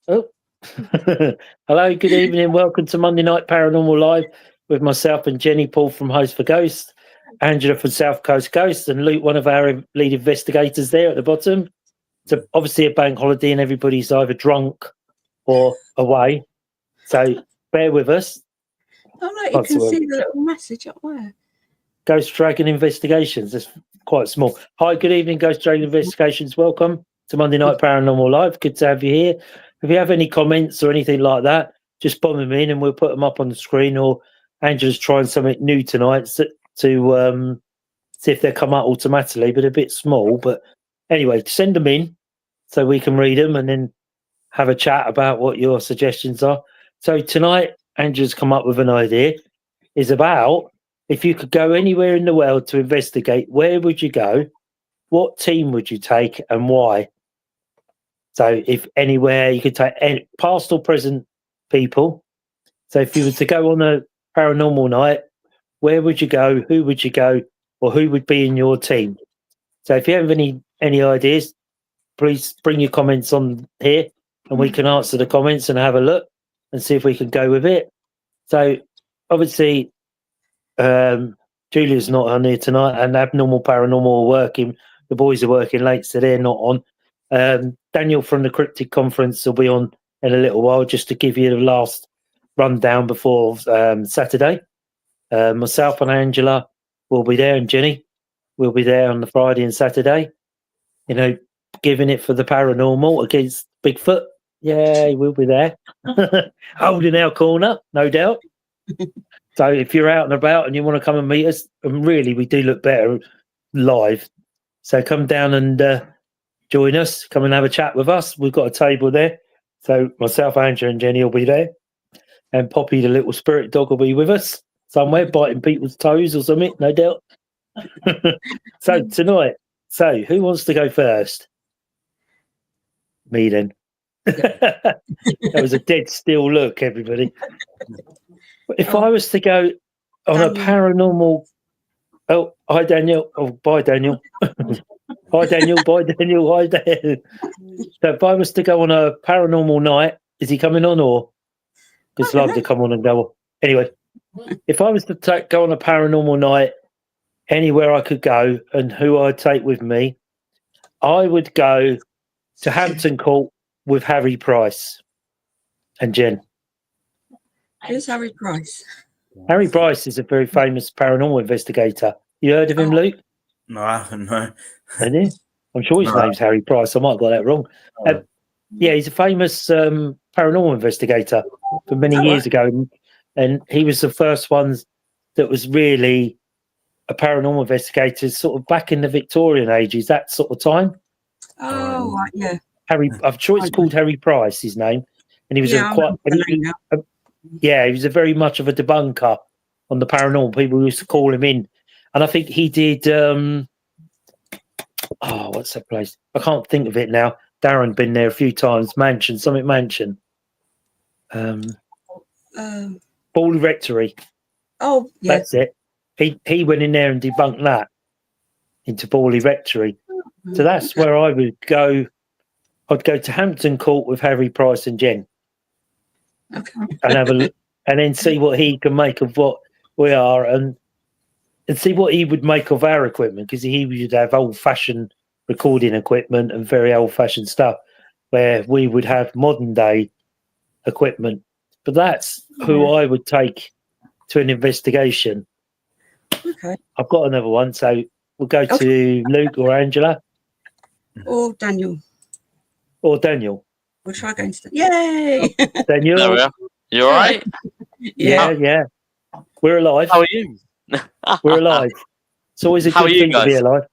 Oh, hello, good evening. Welcome to Monday Night Paranormal Live with myself and Jenny Paul from Host for Ghost, Angela from South Coast Ghost, and Luke, one of our lead investigators there at the bottom. It's obviously a bank holiday and everybody's either drunk or away. So bear with us. Oh, no, you can see the little message up there. Ghost Dragon Investigations. That's quite small. Hi, good evening, Ghost Dragon Investigations. Welcome to Monday Night Paranormal Live. Good to have you here. If you have any comments or anything like that, just bomb them in and we'll put them up on the screen. Or Angela's trying something new tonight to see if they come out automatically, but a bit small. But anyway, send them in so we can read them and then have a chat about what your suggestions are. So tonight, Angela's come up with an idea. Is about if you could go anywhere in the world to investigate, where would you go? What team would you take and why? So if anywhere you could take any past or present people. So if you were to go on a paranormal night, where would you go? Who would you go? Or who would be in your team? So if you have any ideas, please bring your comments on here and we can answer the comments and have a look and see if we can go with it. So obviously, Julia's not on here tonight and Abnormal Paranormal are working. The boys are working late, so they're not on. Daniel from the Cryptid Conference will be on in a little while just to give you the last rundown before Saturday. Myself and Angela will be there, and Jenny will be there on the Friday and Saturday. You know, giving it for the paranormal against Bigfoot. Yeah, we'll be there. Holding our corner, no doubt. So if you're out and about and you want to come and meet us, and really we do look better live. So come down and join us. Come and have a chat with us. We've got a table there. So myself, Angela and Jenny will be there. And Poppy, the little spirit dog, will be with us somewhere, biting people's toes or something, no doubt. So tonight, who wants to go first? Me then. That was a dead still look, everybody. If I was to go on a paranormal... Oh, hi, Daniel. Oh, bye, Daniel. Hi, Daniel. Bye, Daniel. Hi, Daniel. So if I was to go on a paranormal night, is he coming on or? Just love to come on and go. Anyway, if I was to go on a paranormal night, anywhere I could go and who I'd take with me, I would go to Hampton Court with Harry Price and Jen. Who's Harry Price? Harry Price is a very famous paranormal investigator. You heard of him, Luke? No, I haven't, no. Have you? I'm sure his name's Harry Price. I might have got that wrong. Yeah, he's a famous paranormal investigator from many years ago. And he was the first one that was really a paranormal investigator sort of back in the Victorian ages, that sort of time. Oh, right, yeah. I'm sure it's called Harry Price, his name. And he was he was a very much of a debunker on the paranormal. People used to call him in. And I think he did, what's that place? I can't think of it now. Darren been there a few times. Mansion. Bawley Rectory. Oh, yeah. That's it. He went in there and debunked that into Bawley Rectory. So that's where I would go. I'd go to Hampton Court with Harry Price and Jen. Okay. And have a look, and then see what he can make of what we are and see what he would make of our equipment, because he would have old-fashioned recording equipment and very old-fashioned stuff, where we would have modern-day equipment. but that's who I would take to an investigation. Okay. I've got another one, so we'll go to Luke or Angela Or Daniel. or Daniel. We'll try going to Yay! Daniel, There we are. You all right? yeah, we're alive. How are you? We're alive. It's always a How good are you thing to be guys? alive.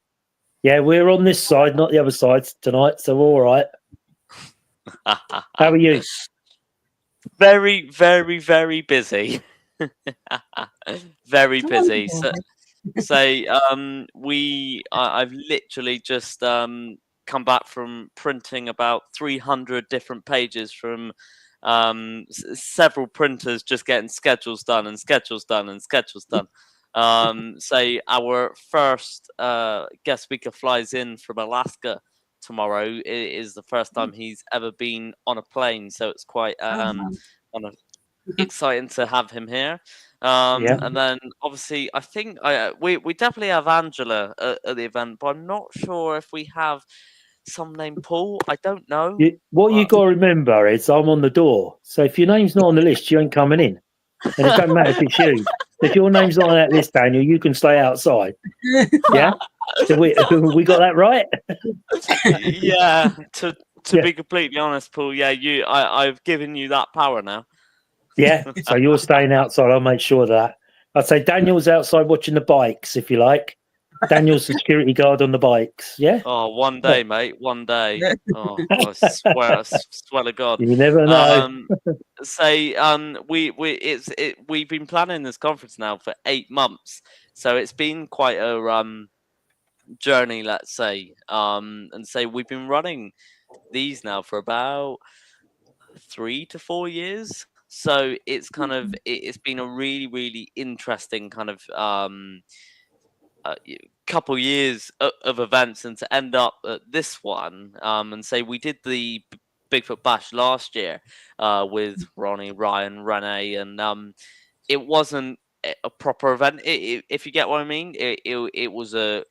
Yeah, we're on this side, not the other side tonight, so we're all right. How are you? Very, very, very busy. Very busy. I've literally just come back from printing about 300 different pages from several printers, just getting schedules done and schedules done and schedules done. Our first guest speaker flies in from Alaska tomorrow. It is the first time he's ever been on a plane, so it's quite kind of exciting to have him here. And then obviously I think we definitely have Angela at the event, but I'm not sure if we have some named Paul. I don't know. What you got to remember is I'm on the door, so if your name's not on the list, you ain't coming in, and it don't matter if it's you. If your name's not on that list, Daniel, you can stay outside. Yeah, so we got that right. Yeah. To be completely honest, Paul. Yeah, I've given you that power now. Yeah, so you're staying outside. I'll make sure of that. I'd say Daniel's outside watching the bikes, if you like. Daniel's the security guard on the bikes. Yeah. Oh, one day, mate. One day. Oh, I swear to God. You never know. We've been planning this conference now for 8 months, so it's been quite a journey, let's say. And say we've been running these now for about 3 to 4 years. So it's kind of it's been a really, really interesting kind of couple years of events, and to end up at this one and say we did the Bigfoot Bash last year with Ronnie, Ryan, Renee, and it wasn't a proper event. If you get what I mean, it was a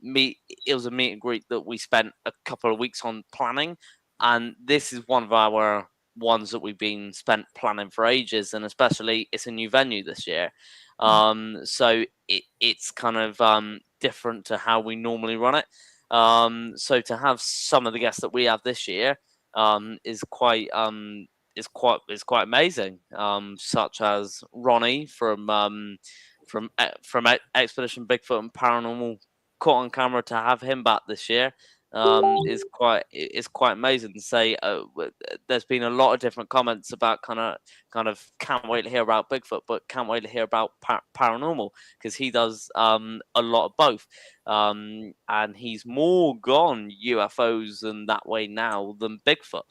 meet. It was a meet and greet that we spent a couple of weeks on planning, and this is one of our ones that we've been spent planning for ages, and especially it's a new venue this year. So it's kind of different to how we normally run it. So to have some of the guests that we have this year is quite amazing. Such as Ronnie from Expedition Bigfoot and Paranormal caught on camera. To have him back this year is quite amazing. To say there's been a lot of different comments about kind of can't wait to hear about Bigfoot, but can't wait to hear about Paranormal, because he does a lot of both, and he's more gone UFOs and that way now than Bigfoot.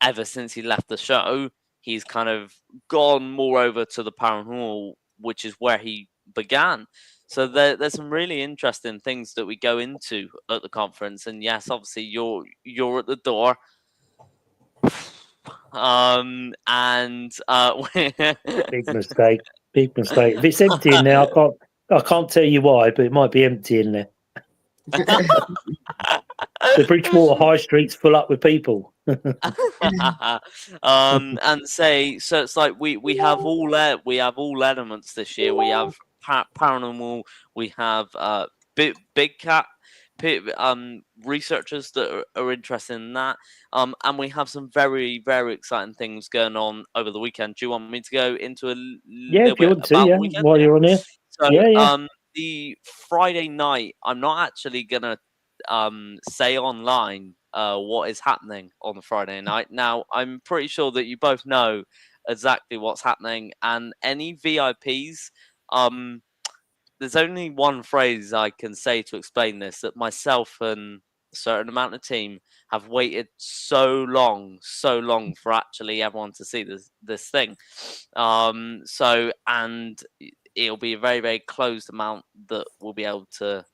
Ever since he left the show, he's kind of gone more over to the paranormal, which is where he began. So there's some really interesting things that we go into at the conference, and yes, obviously you're at the door. And Big mistake. Big mistake. If it's empty in there, I can't tell you why, but it might be empty in there. The Bridgewater High Street's full up with people. And say so it's like we have all elements this year. We have paranormal, we have big cat researchers that are interested in that, and we have some very, very exciting things going on over the weekend. Do you want me to go into a little bit about the weekend? While you're on here. So the Friday night, I'm not actually gonna say online what is happening on the Friday night. Now, I'm pretty sure that you both know exactly what's happening, and any VIPs, there's only one phrase I can say to explain this: that myself and a certain amount of team have waited so long for actually everyone to see this thing. So, and it'll be a very, very closed amount that will be able to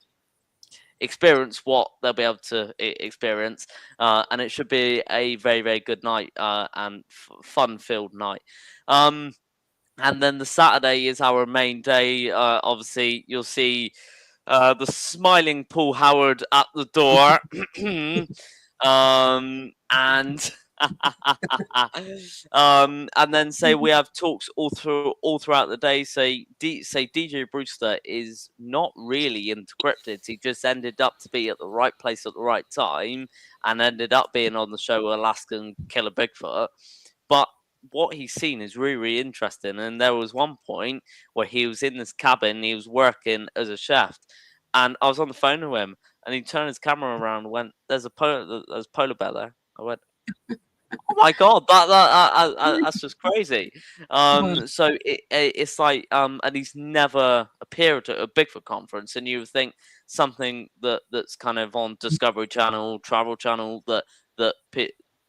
experience what they'll be able to experience, and it should be a very, very good night and fun-filled night. And then the Saturday is our main day. Obviously, you'll see the smiling Paul Howard at the door, and And then say we have talks all throughout the day. Say DJ Brewster is not really into cryptids. He just ended up to be at the right place at the right time, and ended up being on the show Alaskan Killer Bigfoot. But what he's seen is really, really interesting. And there was one point where he was in this cabin, he was working as a chef, and I was on the phone with him, and he turned his camera around and went, "There's a polar bear there." I went, "Oh my god, that's just crazy." Wow. So it's like, and he's never appeared at a Bigfoot conference, and you would think something that's kind of on Discovery Channel, Travel Channel, that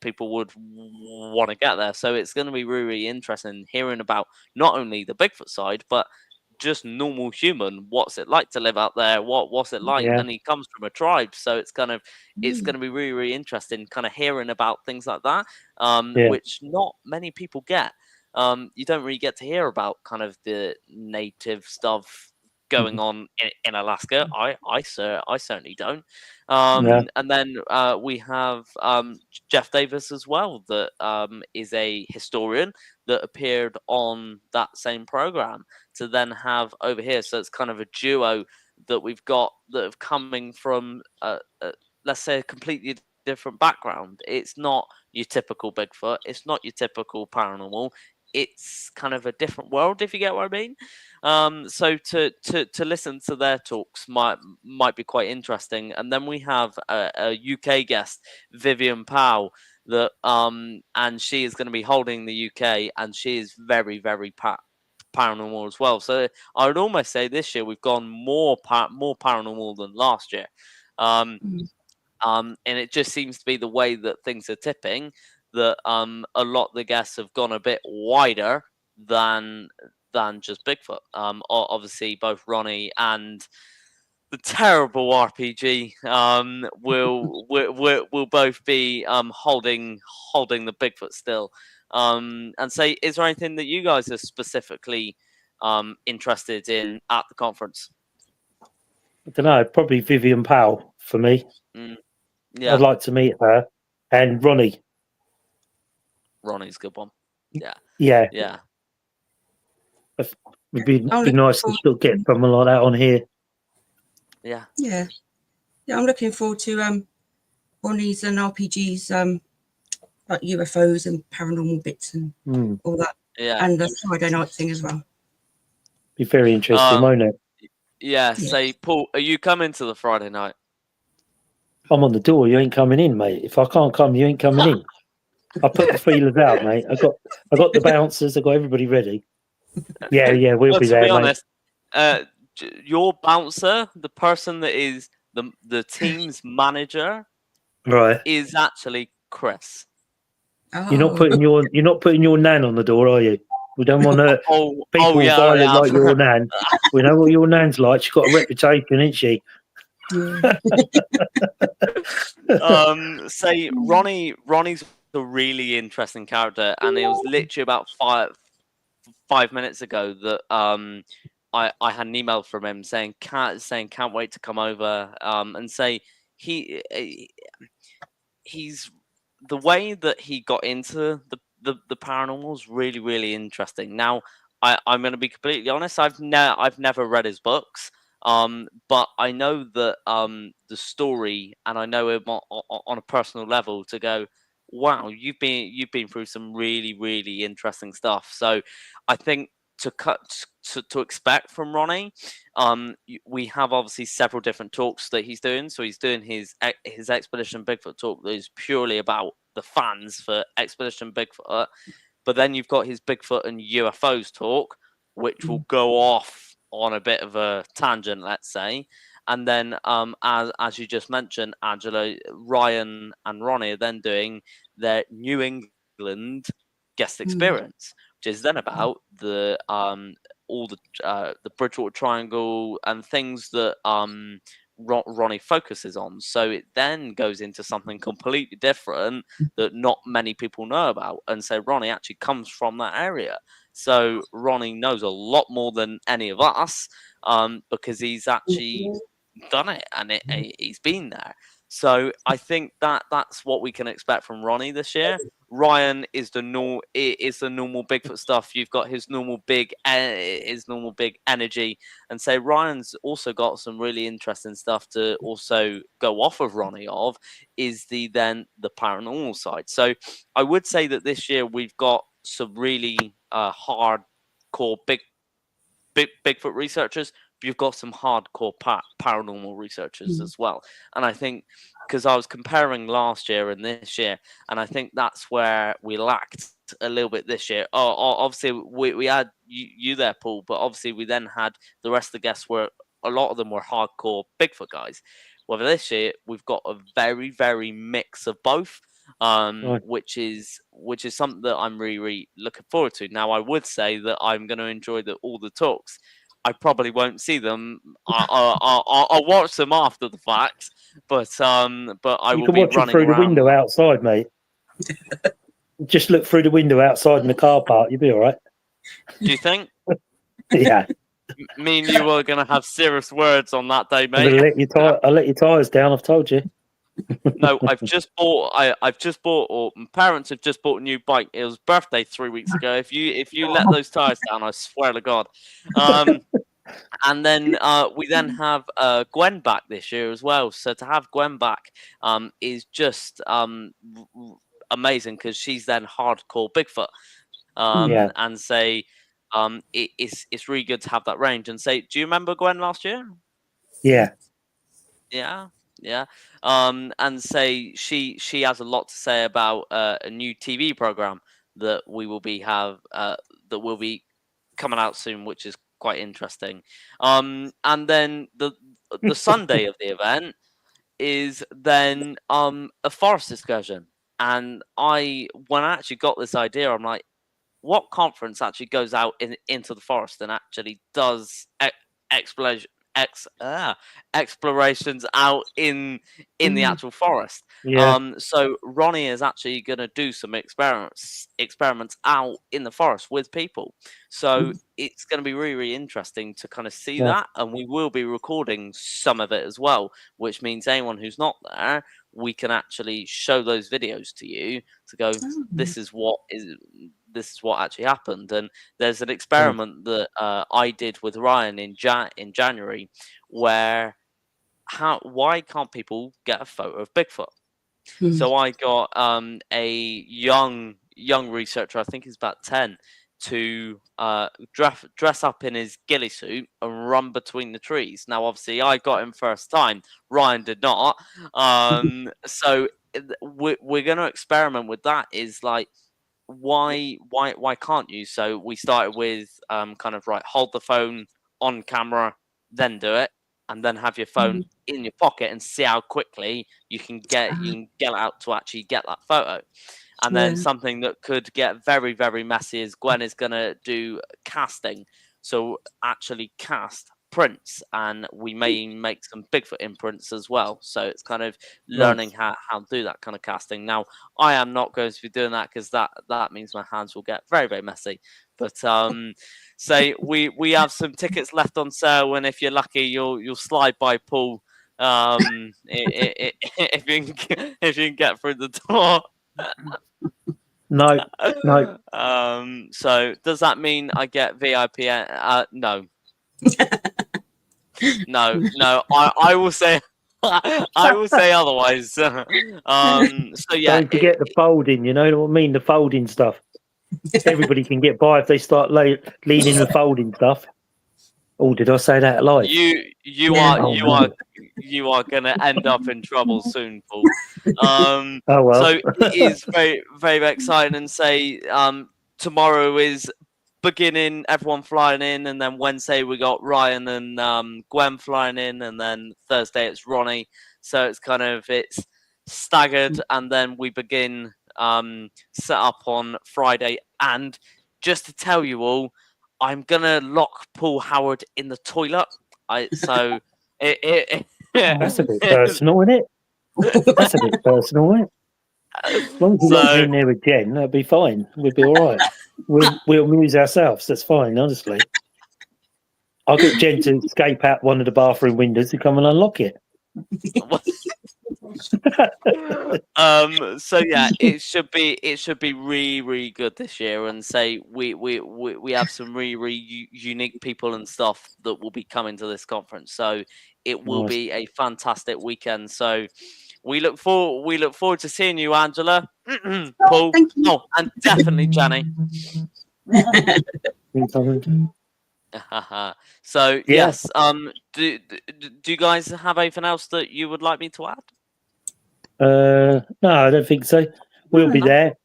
people would want to get there. So it's going to be really, really interesting hearing about not only the Bigfoot side, but just normal human. What's it like to live out there? What's it like? Yeah. And he comes from a tribe, so it's going Mm. to be really, really interesting, kind of hearing about things like that, Yeah. which not many people get. You don't really get to hear about kind of the native stuff going on in Alaska. I certainly don't. Yeah. And then we have Jeff Davis as well, that is a historian that appeared on that same program, to then have over here. So it's kind of a duo that we've got that have coming from, let's say, a completely different background. It's not your typical Bigfoot. It's not your typical paranormal. It's kind of a different world, if you get what I mean. So to listen to their talks might be quite interesting. And then we have a UK guest, Vivian Powell, that and she is going to be holding the UK, and she is very, very paranormal as well. So I would almost say this year we've gone more paranormal than last year. Um, Mm. and it just seems to be the way that things are tipping, that a lot of the guests have gone a bit wider than just Bigfoot. Obviously, both Ronnie and the terrible RPG will both be holding the Bigfoot still. And say, is there anything that you guys are specifically interested in at the conference? I don't know. Probably Vivian Powell for me. Mm, yeah, I'd like to meet her, and Ronnie. Ronnie's a good one. Yeah, Yeah, yeah. would be I'm be looking nice to forward. still get someone like that on here. Yeah. Yeah, yeah. I'm looking forward to Bonnie's and RPG's like UFOs and paranormal bits and Mm. all that, Yeah. and the Friday night thing as well. Be very interesting, won't it? Yeah. Yeah. Say, Paul, are you coming to the Friday night? I'm on the door. You ain't coming in, mate. If I can't come, you ain't coming in. I put the feelers out, mate. I got the bouncers. I got everybody ready. Yeah, we'll Well, be to there, be mate. honest, your bouncer, the person that is the team's manager, Right. is actually Chris. You're not Oh, putting your nan on the door, are you? We don't want people Yeah, violent I like your nan. We know what your nan's like. She's got a reputation, ain't she? yeah. Say Ronnie's a really interesting character, and it was literally about 5 minutes ago that I had an email from him saying can't wait to come over, and say he's the way that he got into the paranormal is really, really interesting. Now, I'm going to be completely honest. I've never read his books, but I know that the story, and I know him on a personal level, to go, wow, you've been through some really, really interesting stuff. So I think to expect from Ronnie, we have obviously several different talks that he's doing. So he's doing his Expedition Bigfoot talk that is purely about the fans for Expedition Bigfoot. But then you've got his Bigfoot and UFOs talk, which will go off on a bit of a tangent, let's say. And then, as you just mentioned, Angela, Ryan, and Ronnie are then doing their New England guest experience, which is then about the all the Bridgewater Triangle and things that Ronnie focuses on. So it then goes into something completely different that not many people know about. And so Ronnie actually comes from that area. So Ronnie knows a lot more than any of us, because he's actually done it, and he's been there. So I think that's what we can expect from Ronnie this year. Ryan is the normal Bigfoot stuff. You've got his normal big energy, and say Ryan's also got some really interesting stuff to also go off of Ronnie of is the paranormal side. So I would say that this year we've got some really hardcore Bigfoot researchers. But you've got some hardcore paranormal researchers as well, and I think because I was comparing last year and this year, and I think that's where we lacked a little bit this year. Obviously we had you there, Paul, but obviously we then had the rest of the guests were a lot of them were hardcore Bigfoot guys. Well, this year we've got a very mix of both, which is something that I'm really looking forward to. Now, I would say that I'm going to enjoy all the talks. I probably won't see them. I'll watch them after the fact, but I will be running around. You can watch them through the window outside, mate. Just look through the window outside in the car park. You'll be all right. Do you think? Yeah. Me and you are going to have serious words on that day, mate. I'll let your tyres down. I've told you. No, I've just bought, or my parents have just bought a new bike. It was birthday 3 weeks ago. If you let those tires down, I swear to God. And then we then have Gwen back this year as well. So to have Gwen back is just amazing because she's then hardcore Bigfoot. And say it's really good to have that range. And say, do you remember Gwen last year? Yeah. And say she has a lot to say about a new TV program that will be coming out soon, which is quite interesting. And then the Sunday of the event is then a forest excursion. And when I actually got this idea, I'm like, what conference actually goes out into the forest and actually does explorations out in the actual forest? So Ronnie is actually going to do some experiments out in the forest with people, so it's going to be really interesting to kind of see that, and we will be recording some of it as well, which means anyone who's not there, we can actually show those videos to you to go, this is what actually happened. And there's an experiment that I did with Ryan in January, where why can't people get a photo of Bigfoot? So I got a young researcher, I think he's about 10, to dress up in his ghillie suit and run between the trees. Now, obviously, I got him first time. Ryan did not. So we're going to experiment with that. Is like, why can't you? So we started with kind of hold the phone on camera, then do it, and then have your phone in your pocket and see how quickly you can get it out to actually get that photo. And then something that could get very, very messy is Gwen is going to do casting. So actually cast prints, and we may make some Bigfoot imprints as well. So it's kind of learning how to do that kind of casting. Now, I am not going to be doing that because that means my hands will get very, very messy. But say we have some tickets left on sale, and if you're lucky, you'll slide by Paul if you can get through the door. No. So does that mean I get VIP? No. No. I will say. I will say otherwise. So yeah. Don't forget the folding. You know what I mean? The folding stuff. Everybody can get by if they start leaning the folding stuff. Oh, did I say that live? You are going to end up in trouble soon, Paul. Oh well. So it is very, very exciting. And say tomorrow is beginning, everyone flying in, and then Wednesday we got Ryan and Gwen flying in, and then Thursday it's Ronnie. So it's it's staggered, and then we begin set up on Friday. And just to tell you all, I'm gonna lock Paul Howard in the toilet. That's a bit personal, isn't it? That's a bit personal, isn't it? As long as we lock in there with Jen, that'll be fine. We'll be all right. We'll amuse ourselves. That's fine, honestly. I'll get Jen to escape out one of the bathroom windows to come and unlock it. So yeah, it should be really good this year, and say we have some really unique people and stuff that will be coming to this conference. So it will Nice. be a fantastic weekend. So we look forward to seeing you, Angela, Paul, Thank you. and definitely Jenny. So Yeah. yes, do you guys have anything else that you would like me to add? No, I don't think so. We'll be No. there.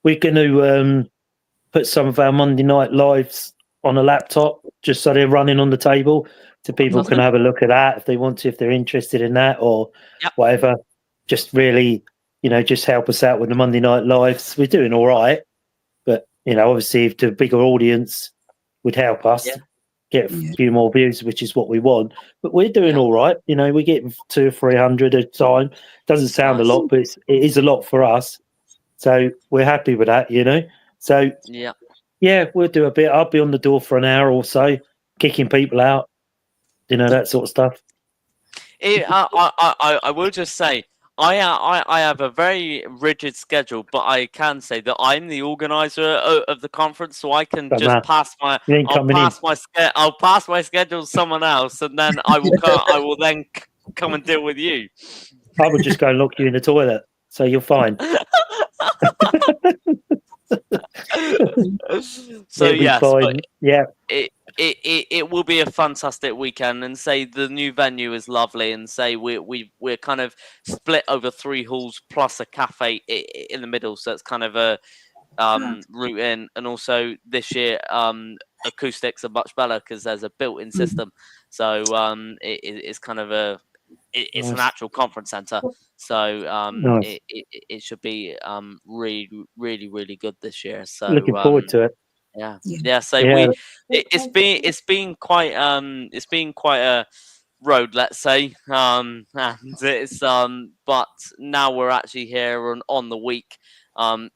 We're going to put some of our Monday night lives on a laptop, just so they're running on the table, so people can have a look at that if they want to, if they're interested in that or Yep. whatever. Just really, just help us out with the Monday night lives. We're doing all right, but obviously, if the bigger audience would help us get a few more views, which is what we want. But we're doing all right. We get 200 or 300 a time. Doesn't sound a lot, but it is a lot for us. So we're happy with that. So we'll do a bit. I'll be on the door for an hour or so, kicking people out. That sort of stuff. I will just say I have a very rigid schedule, but I can say that I'm the organizer of the conference, so I can just pass my I'll pass my schedule to someone else, and then I will then come and deal with you. I would just go and lock you in the toilet, so you're fine. So yes, fine. Yeah. It will be a fantastic weekend, and say the new venue is lovely, and say we're kind of split over 3 halls plus a cafe in the middle, so it's kind of a route in, and also this year acoustics are much better because there's a built-in system, so it's kind of it's an actual conference center, so it should be really good this year. So looking forward to it. So it's been quite a road, let's say, and it's but now we're actually here on the week.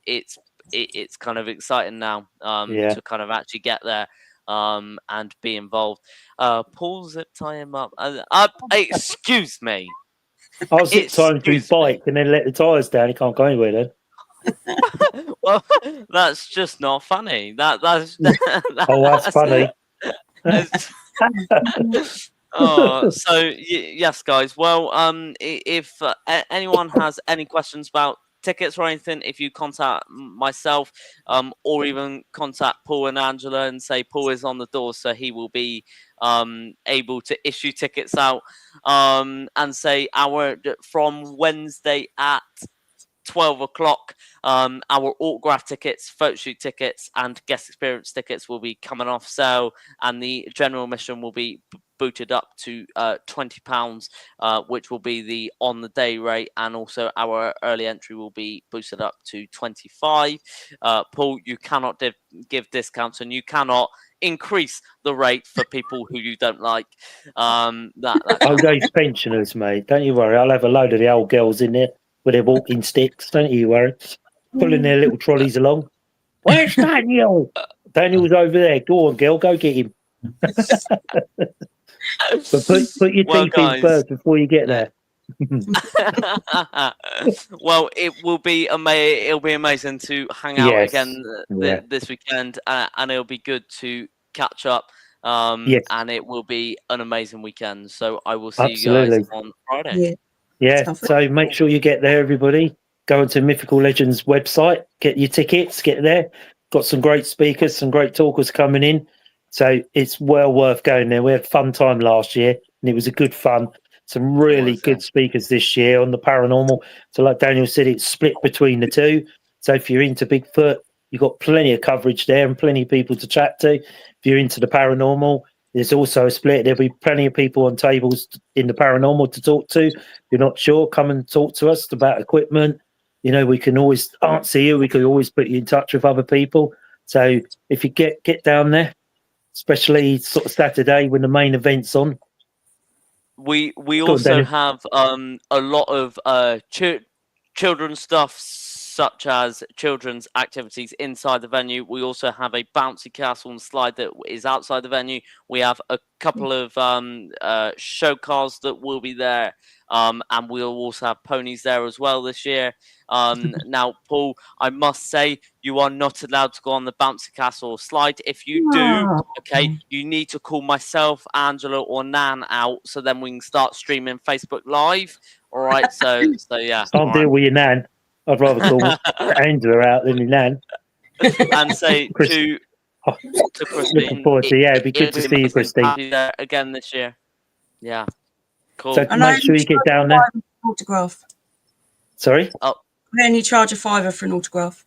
It's kind of exciting now to kind of actually get there and be involved. Paul, zip tie him up. Excuse me. I'll zip tie him to his bike and then let the tyres down. He can't go anywhere then. Well, that's just not funny. That's funny. So yes, guys. Well, if anyone has any questions about tickets or anything, if you contact myself, or even contact Paul and Angela and say Paul is on the door, so he will be able to issue tickets out, and say from Wednesday at 12 o'clock, our autograph tickets, photo shoot tickets, and guest experience tickets will be coming off sale, and the general admission will be booted up to £20, which will be the on the day rate, and also our early entry will be boosted up to 25. Paul, you cannot give discounts, and you cannot increase the rate for people who you don't like. Old age pensioners, mate. Don't you worry. I'll have a load of the old girls in there with their walking sticks. Don't you worry. Pulling their little trolleys along. Where's Daniel? Daniel's over there. Go on, girl. Go get him. But put your teeth in first before you get there. Well, it will be amazing. It'll be amazing to hang out again this weekend, and it'll be good to catch up. And it will be an amazing weekend. So I will see you guys on Friday. Yeah. So make sure you get there, everybody. Go onto Mythical Legends website, get your tickets, get there. Got some great speakers, some great talkers coming in. So it's well worth going there. We had a fun time last year, and it was a good fun. Some really good speakers this year on the paranormal. So like Daniel said, it's split between the two. So if you're into Bigfoot, you've got plenty of coverage there and plenty of people to chat to. If you're into the paranormal, there's also a split. There'll be plenty of people on tables in the paranormal to talk to. If you're not sure, come and talk to us about equipment. We can always answer you. We can always put you in touch with other people. So if you get down there, especially sort of Saturday when the main event's on. We also have a lot of children's stuff, such as children's activities inside the venue. We also have a bouncy castle and slide that is outside the venue. We have a couple of show cars that will be there, and we'll also have ponies there as well this year. Now, Paul, I must say you are not allowed to go on the bouncy castle or slide. If you do, okay, you need to call myself, Angela, or Nan out, so then we can start streaming Facebook Live. All right, so yeah. Can't deal with your Nan. I'd rather call Angela out than your Nan. And say to Christine, looking forward to it'd be good to see you, Christine. Happy there again this year. Yeah, cool. So make sure you get down there. Autograph. Sorry? I only charge £5 for an autograph.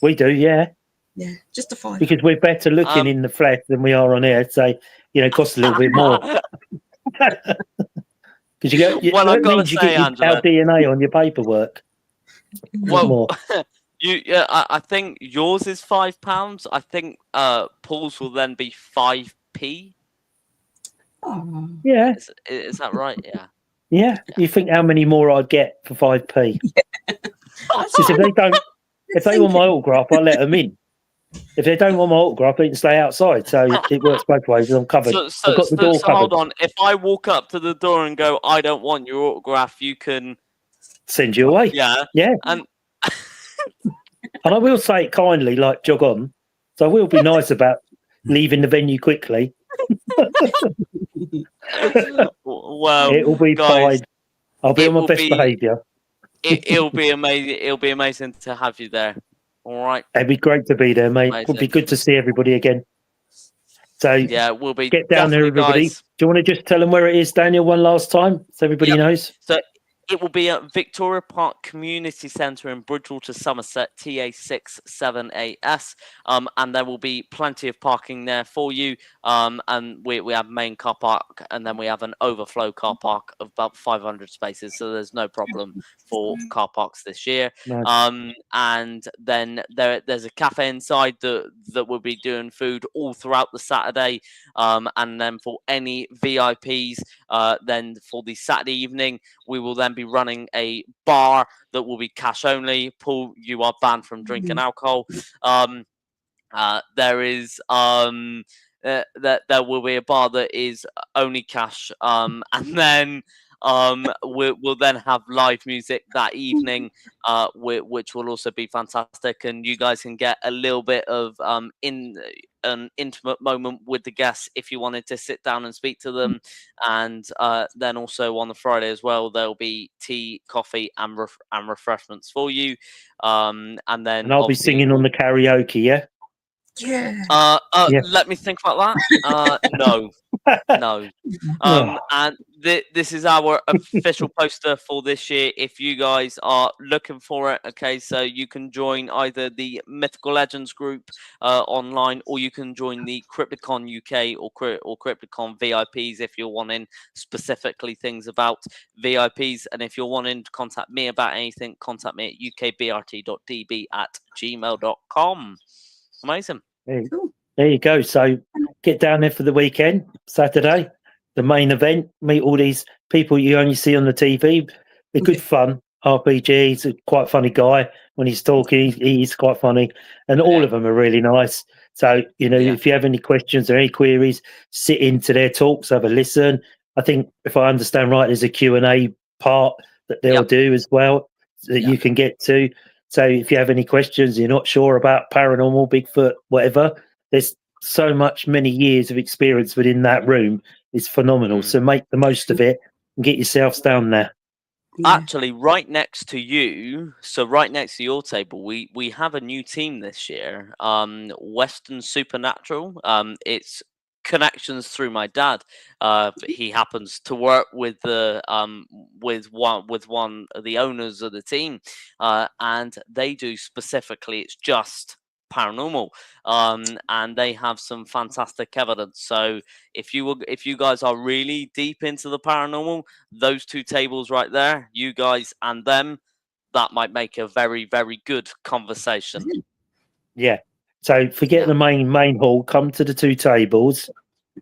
We do, yeah. Yeah, just a £5. Because we're better looking in the flesh than we are on air. So, it costs a little bit more. Because I've got to say, Angela, our DNA on your paperwork. Well, I think yours is £5. I think Paul's will then be 5p. Oh. Yeah. Is that right? Yeah. Yeah. You think how many more I'd get for 5p? Because if they want my autograph, I let them in. If they don't want my autograph, they can stay outside. So it works both ways. I'm covered. I've got the door covered. Hold on. If I walk up to the door and go, I don't want your autograph, you can send you away. Yeah. Yeah. And I will say it kindly, like jog on. So I will be nice about leaving the venue quickly. Well, it will be guys, fine. I'll be on my best behaviour. It'll be amazing. It'll be amazing to have you there. All right. It'd be great to be there, mate. Amazing. It'll be good to see everybody again. So yeah, we'll be get down there, everybody. Guys. Do you want to just tell them where it is, Daniel, one last time, so everybody knows? So it will be at Victoria Park Community Centre in Bridgewater, Somerset, TA67AS. And there will be plenty of parking there for you. And we have main car park, and then we have an overflow car park of about 500 spaces. So there's no problem for car parks this year. Nice. And then there's a cafe inside that will be doing food all throughout the Saturday. And then for any VIPs, then for the Saturday evening, we will then be running a bar that will be cash only. Paul, you are banned from drinking alcohol. There is there will be a bar that is only cash, and then we'll then have live music that evening, which will also be fantastic, and you guys can get a little bit of an intimate moment with the guests if you wanted to sit down and speak to them. And then also on the Friday as well, there'll be tea, coffee, and refreshments for you. And I'll be singing on the karaoke, yeah. Yeah. Let me think about that. No. And this is our official poster for this year. If you guys are looking for it, okay, so you can join either the Mythical Legends group online, or you can join the Crypticon UK or Crypticon VIPs if you're wanting specifically things about VIPs. And if you're wanting to contact me about anything, contact me at ukbrt.db@gmail.com. Amazing. There you go. So get down there for the weekend, Saturday, the main event. Meet all these people you only see on the TV. They're good fun. RPG, he's a quite funny guy. When he's talking, he's quite funny. And all of them are really nice. So, if you have any questions or any queries, sit into their talks, have a listen. I think, if I understand right, there's a Q&A part that they'll do as well that you can get to. So if you have any questions, you're not sure about paranormal, Bigfoot, whatever, there's so many years of experience within that room. It's phenomenal. So make the most of it and get yourselves down there. Actually, right next to you, so right next to your table, we have a new team this year, Western Supernatural. It's connections through my dad. He happens to work with one of the owners of the team, and they do specifically, it's just paranormal, and they have some fantastic evidence. So if you guys are really deep into the paranormal, those two tables right there, you guys and them, that might make a very, very good conversation. Yeah. So forget the main hall, come to the two tables,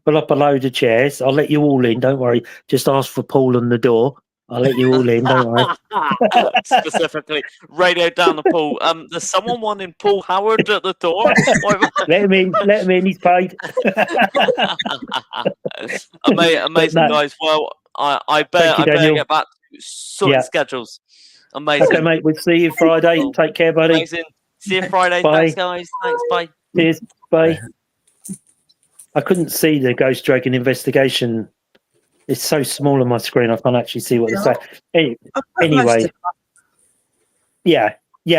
pull up a load of chairs. I'll let you all in, don't worry. Just ask for Paul on the door. I'll let you all in, don't worry. Specifically, radio down the pool. There's someone wanting Paul Howard at the door. Let him in, he's paid. Amazing, no. guys. Well, I Thank better you, Daniel. get back to sorting Yeah. schedules. Amazing. Okay, mate. We'll see you Friday. Cool. Take care, buddy. Amazing. See you Friday. Bye. Thanks, guys. Thanks. Bye. Cheers. Bye. I couldn't see the Ghost Dragon investigation. It's so small on my screen. I can't actually see what they say. Anyway, yeah,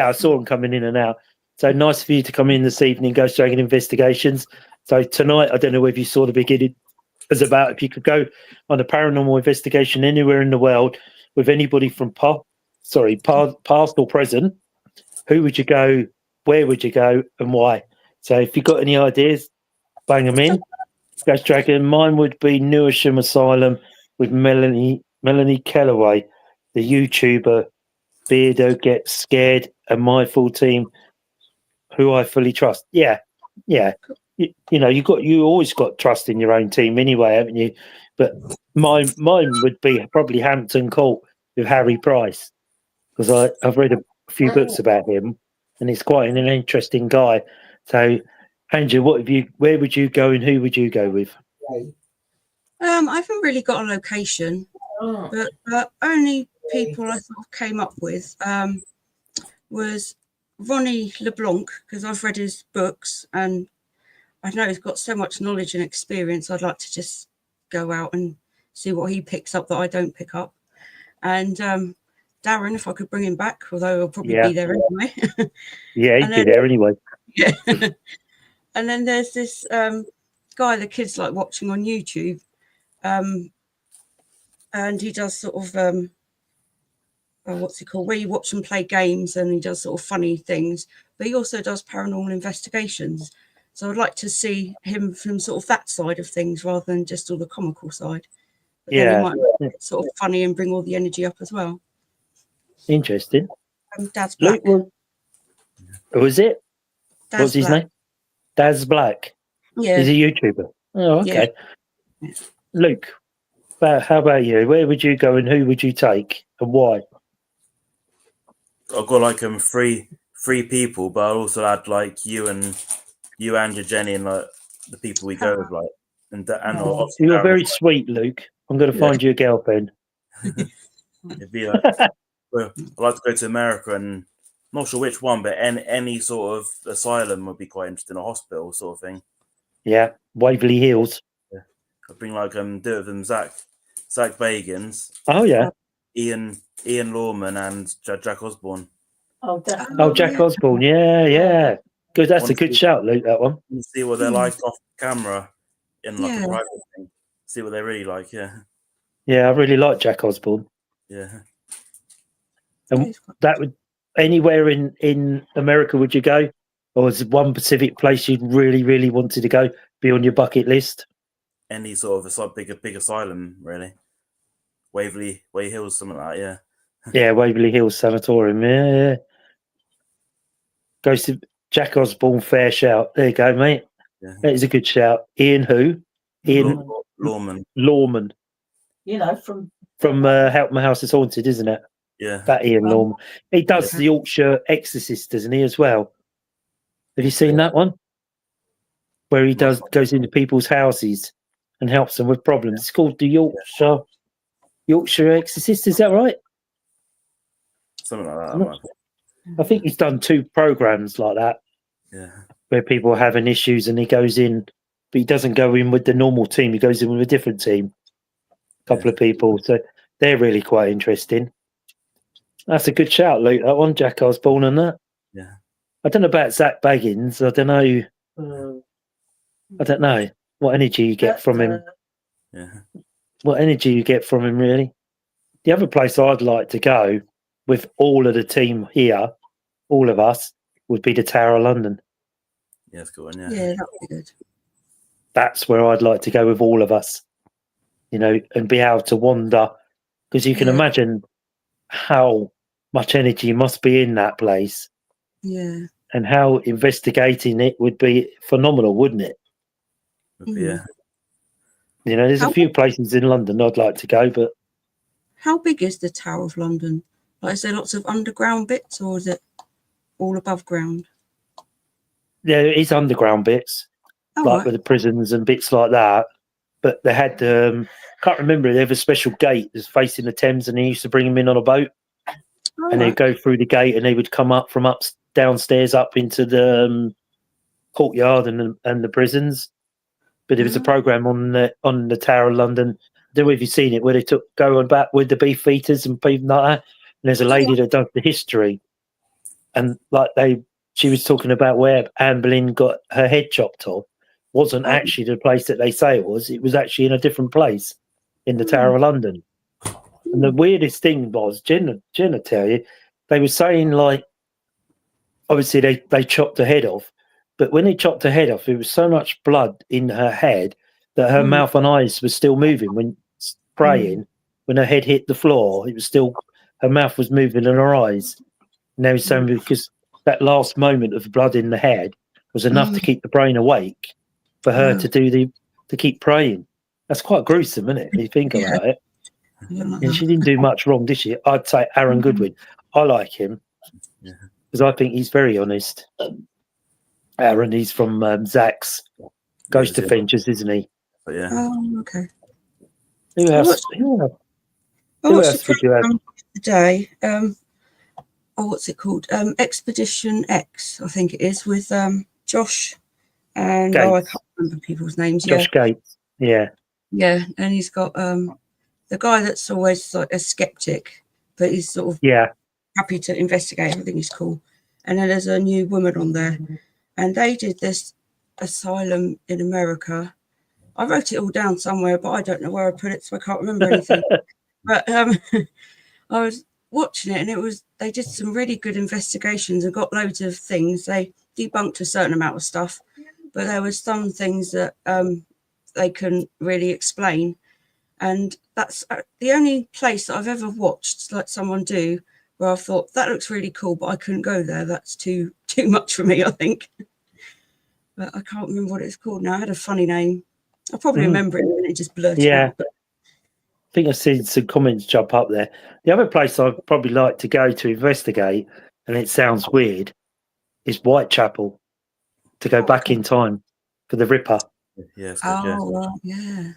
I saw them coming in and out. So nice for you to come in this evening, Ghost Dragon Investigations. So tonight, I don't know whether you saw the beginning. It was about if you could go on a paranormal investigation anywhere in the world with anybody from past or present, who would you go, where would you go, and why? So if you've got any ideas, bang them in. Ghost Dragon. Mine would be Newisham Asylum with Melanie Kellaway, the YouTuber Beardo Gets Scared, and my full team, who I fully trust. Yeah. You know, you always got trust in your own team anyway, haven't you? But mine would be probably Hampton Court with Harry Price, because I've read a few books about him, and he's quite an interesting guy. So, Andrew, where would you go and who would you go with? I haven't really got a location, but only people I sort of came up with was Ronnie LeBlanc, because I've read his books and I know he's got so much knowledge and experience. I'd like to just go out and see what he picks up that I don't pick up. And Darren, if I could bring him back, although he'll probably be there anyway. Yeah, he'd be there anyway. Yeah. And then there's this guy the kids like watching on YouTube. And he does sort of, what's it called? Where you watch them play games, and he does sort of funny things. But he also does paranormal investigations. So I'd like to see him from sort of that side of things rather than just all the comical side. But then he might be sort of funny and bring all the energy up as well. Interesting. Dad's Black. Luke, who was it? What's his name? Daz Black. Yeah. He's a YouTuber. Oh, okay. Yeah. Luke, how about you? Where would you go and who would you take and why? I've got like three people, but I'll also add like you, Andrew, Jenny, and like the people we go with, like and you're very sweet, Luke. I'm going to find you a girlfriend. It'd be like, well, I'd like to go to America, and I'm not sure which one, but any sort of asylum would be quite interesting, a hospital sort of thing. Yeah, Waverly Hills. Yeah. I'd bring like do it with them, Zach Bagans. Oh yeah. Ian Lawman and Jack Osborne. Jack Osborne. Yeah. Good. That's a good shout, Luke. That one. See what they're like off camera in like a private thing. See what they're really like. Yeah. Yeah, I really like Jack Osborne. Yeah. And that would anywhere in America would you go, or is one specific place you'd really wanted to go, be on your bucket list? Any sort of big asylum, really. Waverly Hills, something like that. Yeah. Yeah, Waverly Hills Sanatorium. Yeah. Goes to Jack Osborne. Fair shout. There you go, mate. Yeah. That is a good shout. Ian who? Ian Lawman. You know, from Help My House Is Haunted, isn't it? Yeah. That Ian Lawman. He does the Yorkshire Exorcist, doesn't he, as well? Have you seen that one? Where he goes into people's houses and helps them with problems. It's called the Yorkshire Exorcist, is that right? Something like that. I think he's done 2 programs like that. Yeah. Where people are having issues and he goes in, but he doesn't go in with the normal team. He goes in with a different team. A couple of people. So they're really quite interesting. That's a good shout, Luke. That one, Jack Osborne and that. Yeah. I don't know about Zach Baggins. I don't know what energy you get from him. Yeah. What energy you get from him, really. The other place I'd like to go with all of the team here, all of us, would be the Tower of London. Yeah, that's good. Yeah, that would be good. That's where I'd like to go with all of us, you know, and be able to wander, because you can imagine how much energy must be in that place. Yeah. And how investigating it would be phenomenal, wouldn't it? Yeah. You know, there's a few places in London I'd like to go, but how big is the Tower of London? Like, is there lots of underground bits, or is it all above ground? There is underground bits, Oh, with the prisons and bits like that. But they had, can't remember, they have a special gate that's facing the Thames, and they used to bring them in on a boat, and they'd go through the gate, and they would come up from downstairs up into the courtyard and the prisons. But there was a program on the Tower of London. I don't know if you've seen it, where they go on back with the beef eaters and people like that. And there's a lady that does the history, and she was talking about where Anne Boleyn got her head chopped off. Wasn't actually the place that they say it was. It was actually in a different place in the Tower of London. And the weirdest thing was, Jen will tell you, they were saying, like, obviously they chopped her head off, but when they chopped her head off, there was so much blood in her head that her mouth and eyes were still moving when praying. When her head hit the floor, it was still, her mouth was moving and her eyes. And they were saying because that last moment of blood in the head was enough to keep the brain awake for her to keep praying. That's quite gruesome, isn't it? If you think about it. And she didn't do much wrong, did she? I'd say Aaron Goodwin. I like him because I think he's very honest. Aaron, he's from Zach's Ghost Adventures, isn't he? But yeah. Oh, okay. Who else? Who else would you have? Today, what's it called? Expedition X, I think it is, with Josh and Gates. I can't remember people's names. Josh Gates. Yeah. Yeah, and he's got the guy that's always like a skeptic, but he's sort of happy to investigate. I think he's cool. And then there's a new woman on there, and they did this asylum in America. I wrote it all down somewhere, but I don't know where I put it, so I can't remember anything. But I was watching it, and they did some really good investigations and got loads of things. They debunked a certain amount of stuff, but there was some things that they couldn't really explain. And that's the only place that I've ever watched like someone do where I thought that looks really cool, but I couldn't go there. That's too much for me, I think. But I can't remember what it's called now. It had a funny name. I'll probably remember it and it just blurted out. But I think I've seen some comments jump up there. The other place I'd probably like to go to investigate, and it sounds weird, is Whitechapel, to go back in time for the Ripper. Yeah. Yeah.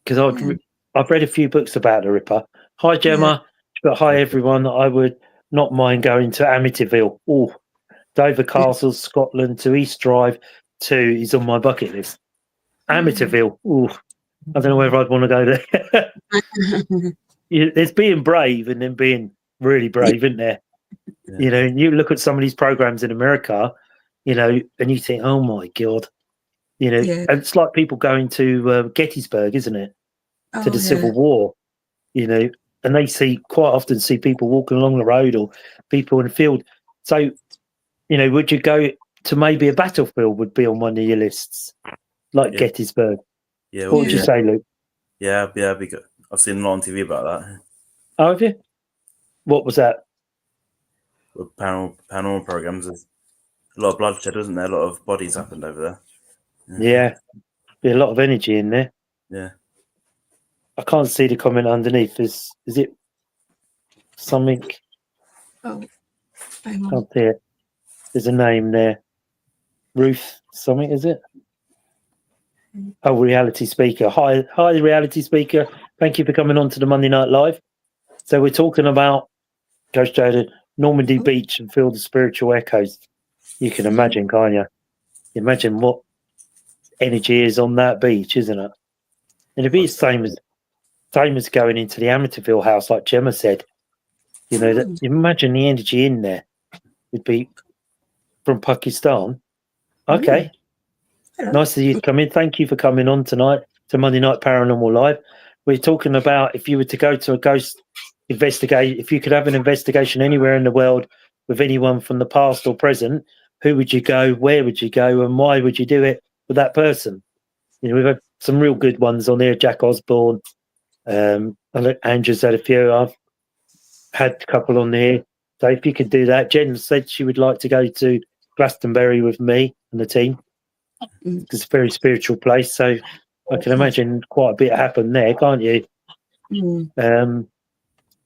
Because I've read a few books about the Ripper. Hi, Gemma. But hi, everyone. I would not mind going to Amityville. Oh, Dover Castle, Scotland, to East Drive, is on my bucket list. Amityville. Oh, I don't know whether I'd want to go there. There's being brave and then being really brave, isn't there? Yeah. You know, and you look at some of these programs in America, you know, and you think, oh my God, you know, and it's like people going to Gettysburg, isn't it? To the Civil War, you know, and they quite often see people walking along the road or people in the field. So, you know, would you go to maybe a battlefield would be on one of your lists, like Gettysburg? Yeah. What would you say, Luke? Yeah, it'd be good. I've seen a lot on TV about that. Oh, have you? What was that? With paranormal programs, there's a lot of bloodshed, isn't there? A lot of bodies happened over there. Yeah. Be a lot of energy in there. Yeah. I can't see the comment underneath. Is it something? Oh, hang on. Can't see it. There's a name there. Ruth something, is it? Oh, reality speaker. Hi, reality speaker. Thank you for coming on to the Monday Night Live. So we're talking about Ghost Joda, Normandy Beach, and feel the spiritual echoes. You can imagine, can't you? Imagine what energy is on that beach, isn't it? And it'd be the same as going into the Amityville house, like Gemma said. You know, that imagine the energy in there would be from Pakistan. Okay. Nice of you to come in. Thank you for coming on tonight to Monday Night Paranormal Live. We're talking about if you were to go to a ghost investigate, if you could have an investigation anywhere in the world with anyone from the past or present, who would you go, where would you go, and why would you do it with that person? You know, we've had some real good ones on there. Jack Osborne, Andrew's had a few. I've had a couple on there. So if you could do that, Jen said she would like to go to Glastonbury with me and the team. It's a very spiritual place, so I can imagine quite a bit happened there, can't you?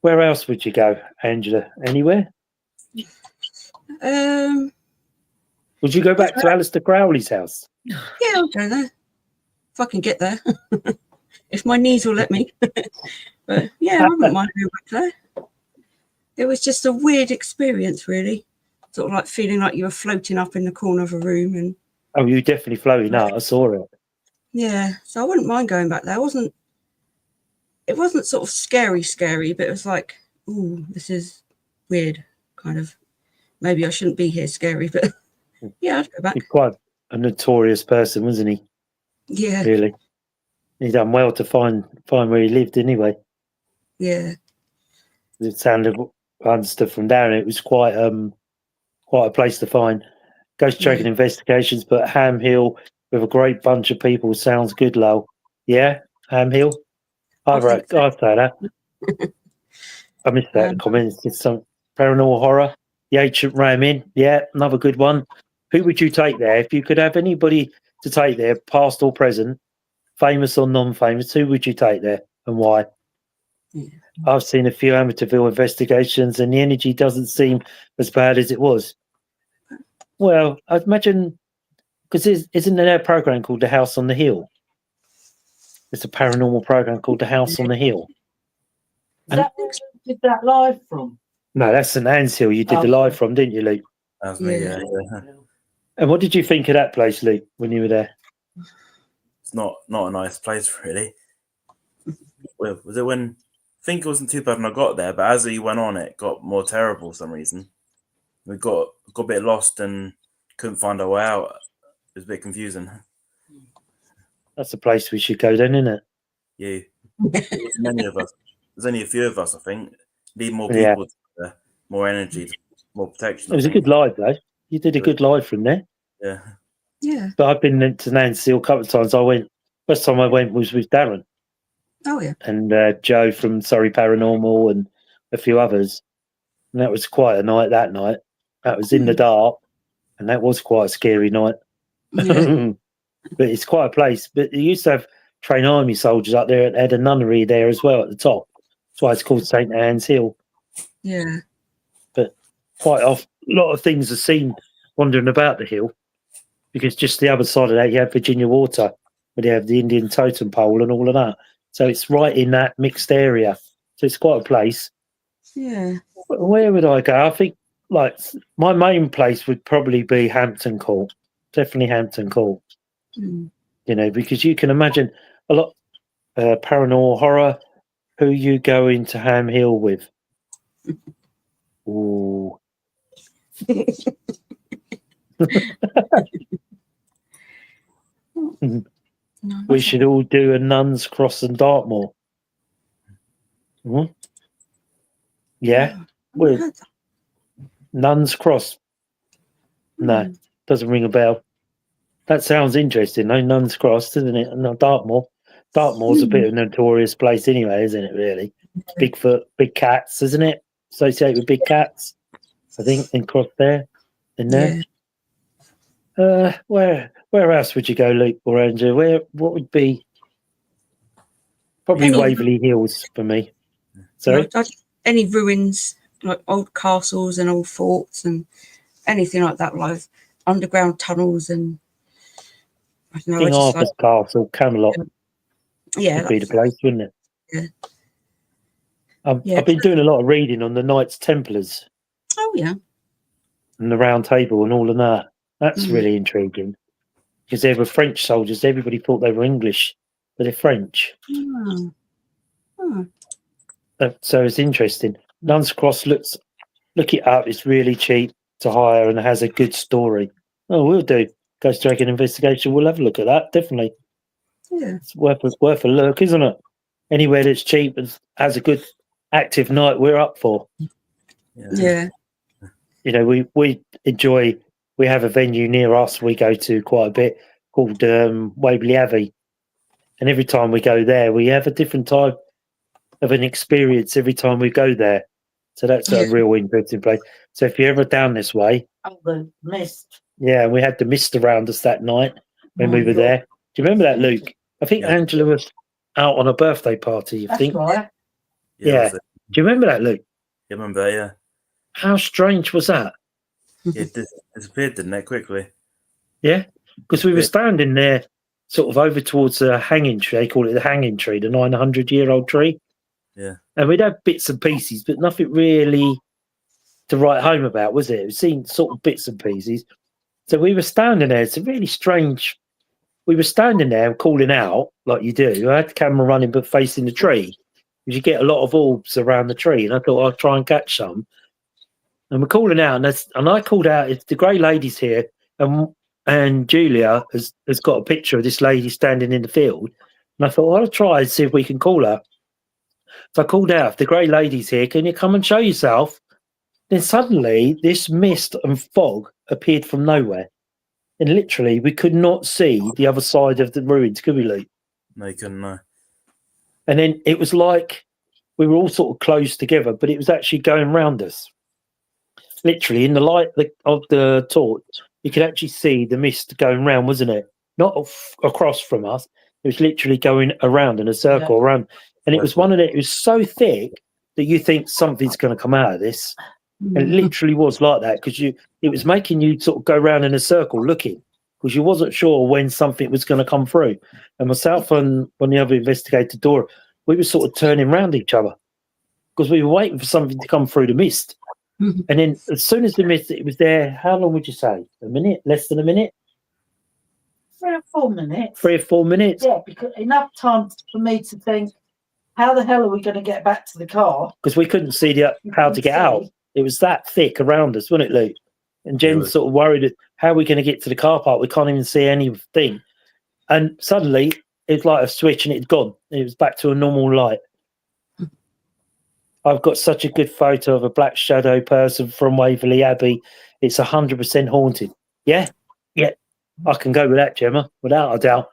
Where else would you go, Angela? Anywhere? Would you go back to Alistair Crowley's house? Yeah, I'll go there if I can get there. If my knees will let me. But yeah, I wouldn't mind going back there. It was just a weird experience, really. Sort of like feeling like you were floating up in the corner of a room, and Oh, you definitely floating out. I saw it. yeah, so I wouldn't mind going back there. It wasn't sort of scary, but it was like, ooh, this is weird, kind of. Maybe I shouldn't be here, scary, but yeah, I'd go back. He's quite a notorious person, wasn't he? Yeah, Really, he done well to find where he lived. Anyway, yeah, it sounded, I understood from down, it was quite a place to find. Ghost tracking investigations, but Ham Hill with a great bunch of people sounds good, Lowell. Yeah, Ham Hill. I'll say that. I missed that comment. It's some paranormal horror. The Ancient Ramin. Yeah, another good one. Who would you take there? If you could have anybody to take there, past or present, famous or non-famous, who would you take there and why? Yeah. I've seen a few Amityville investigations and the energy doesn't seem as bad as it was. Well, I'd imagine, because isn't there a program called The House on the Hill? It's a paranormal program called The House on the Hill. Is that where you did that live from? No, that's St Anne's Hill. You did the live from, didn't you, Luke? That's me. Yeah. Yeah. And what did you think of that place, Luke, when you were there? It's not a nice place, really. Well, was it when? I think it wasn't too bad when I got there, but as he went on, it got more terrible for some reason. We got a bit lost and couldn't find our way out. It was a bit confusing. That's a place we should go then, isn't it? Yeah. There wasn't many of us. There's only a few of us, I think. Need more people, more energy, more protection. It was a good live, though. You did a good live from there. Yeah. Yeah. But I've been to Nan's Hill a couple of times. First time I went was with Darren. Oh, yeah. And Joe from Surrey Paranormal and a few others. And that was quite a night that night. That was in the dark. And that was quite a scary night. Yeah. But it's quite a place. But they used to have trained army soldiers up there. They had a nunnery there as well at the top. That's why it's called St Anne's Hill. Yeah. But quite a lot of things are seen wandering about the hill, because just the other side of that you have Virginia Water, where you have the Indian totem pole and all of that. So it's right in that mixed area. So it's quite a place. Yeah. Where would I go? I think like my main place would probably be Hampton Court. Definitely Hampton Court. Mm. You know, because you can imagine a lot paranormal horror. Who you go into Ham Hill with? Ooh. We should all do a Nuns Cross and Dartmoor. Mm-hmm. Yeah, well, Nuns Cross. No, doesn't ring a bell. That sounds interesting, though. Nuns Cross, doesn't it? No, Dartmoor. Dartmoor's a bit of a notorious place anyway, isn't it, really? Bigfoot, big cats, isn't it? Associated with big cats, I think, in Cross there. In there. Yeah. Where else would you go, Luke or Andrew? What would be probably Waverley Hills for me? Sorry? Any ruins, like old castles and old forts and anything like that, like underground tunnels and I don't know. King Arthur's Castle, Camelot. Yeah, would be the place, wouldn't it? Yeah. I've been doing a lot of reading on the Knights Templars. Oh yeah. And the Round Table and all of that. That's really intriguing, because they were French soldiers. Everybody thought they were English, but they're French. Oh. Oh. So it's interesting. Nuns Cross, look it up. It's really cheap to hire and has a good story. Oh, we'll do Ghost Dragon Investigation. We'll have a look at that, definitely. Yeah, it's worth a look, isn't it? Anywhere that's cheap and has a good active night, we're up for. Yeah. You know, we enjoy. We have a venue near us we go to quite a bit called Waverley Abbey, and every time we go there, we have a different type of an experience every time we go there. So that's a real interesting place. So if you're ever down this way, the mist. Yeah, we had the mist around us that night when we were there. Do you remember that, Luke? I think Angela was out on a birthday party. I think. Right. Yeah. Do you remember that, Luke? You remember that, yeah? How strange was that? It disappeared, didn't it, quickly? Yeah, because we were standing there, sort of over towards the hanging tree. They call it the hanging tree, the 900-year-old tree. Yeah. And we'd have bits and pieces, but nothing really to write home about, was it? We've seen sort of bits and pieces. So we were standing there. It's a really strange. We were standing there calling out like you do. I had the camera running, but facing the tree. Because you get a lot of orbs around the tree, and I thought I'd try and catch some. And we're calling out, and I called out, "It's the grey lady's here," and Julia has got a picture of this lady standing in the field. And I thought, I'll try and see if we can call her. So I called out, "If the grey lady's here, can you come and show yourself?" Then suddenly this mist and fog appeared from nowhere. And literally we could not see the other side of the ruins, could we, Luke? No, you couldn't, no. And then it was like we were all sort of close together, but it was actually going round us. Literally, in the light of the torch, you could actually see the mist going round, wasn't it? Not across from us. It was literally going around in a circle around. And it was one of it was so thick that you think something's going to come out of this. And it literally was like that because it was making you sort of go round in a circle looking because you wasn't sure when something was going to come through. And myself and one of the other investigator, Dora, we were sort of turning round each other because we were waiting for something to come through the mist. And then as soon as the mist, it was there, how long would you say? A minute? Less than a minute? 3 or 4 minutes. 3 or 4 minutes? Yeah, because enough time for me to think, how the hell are we going to get back to the car? Because we couldn't see how to get out. It was that thick around us, wasn't it, Luke? And Jen's sort of worried, how are we going to get to the car park? We can't even see anything. And suddenly, it's like a switch and it's gone. It was back to a normal light. I've got such a good photo of a black shadow person from Waverley Abbey. It's 100% haunted. Yeah, I can go with that, Gemma, without a doubt.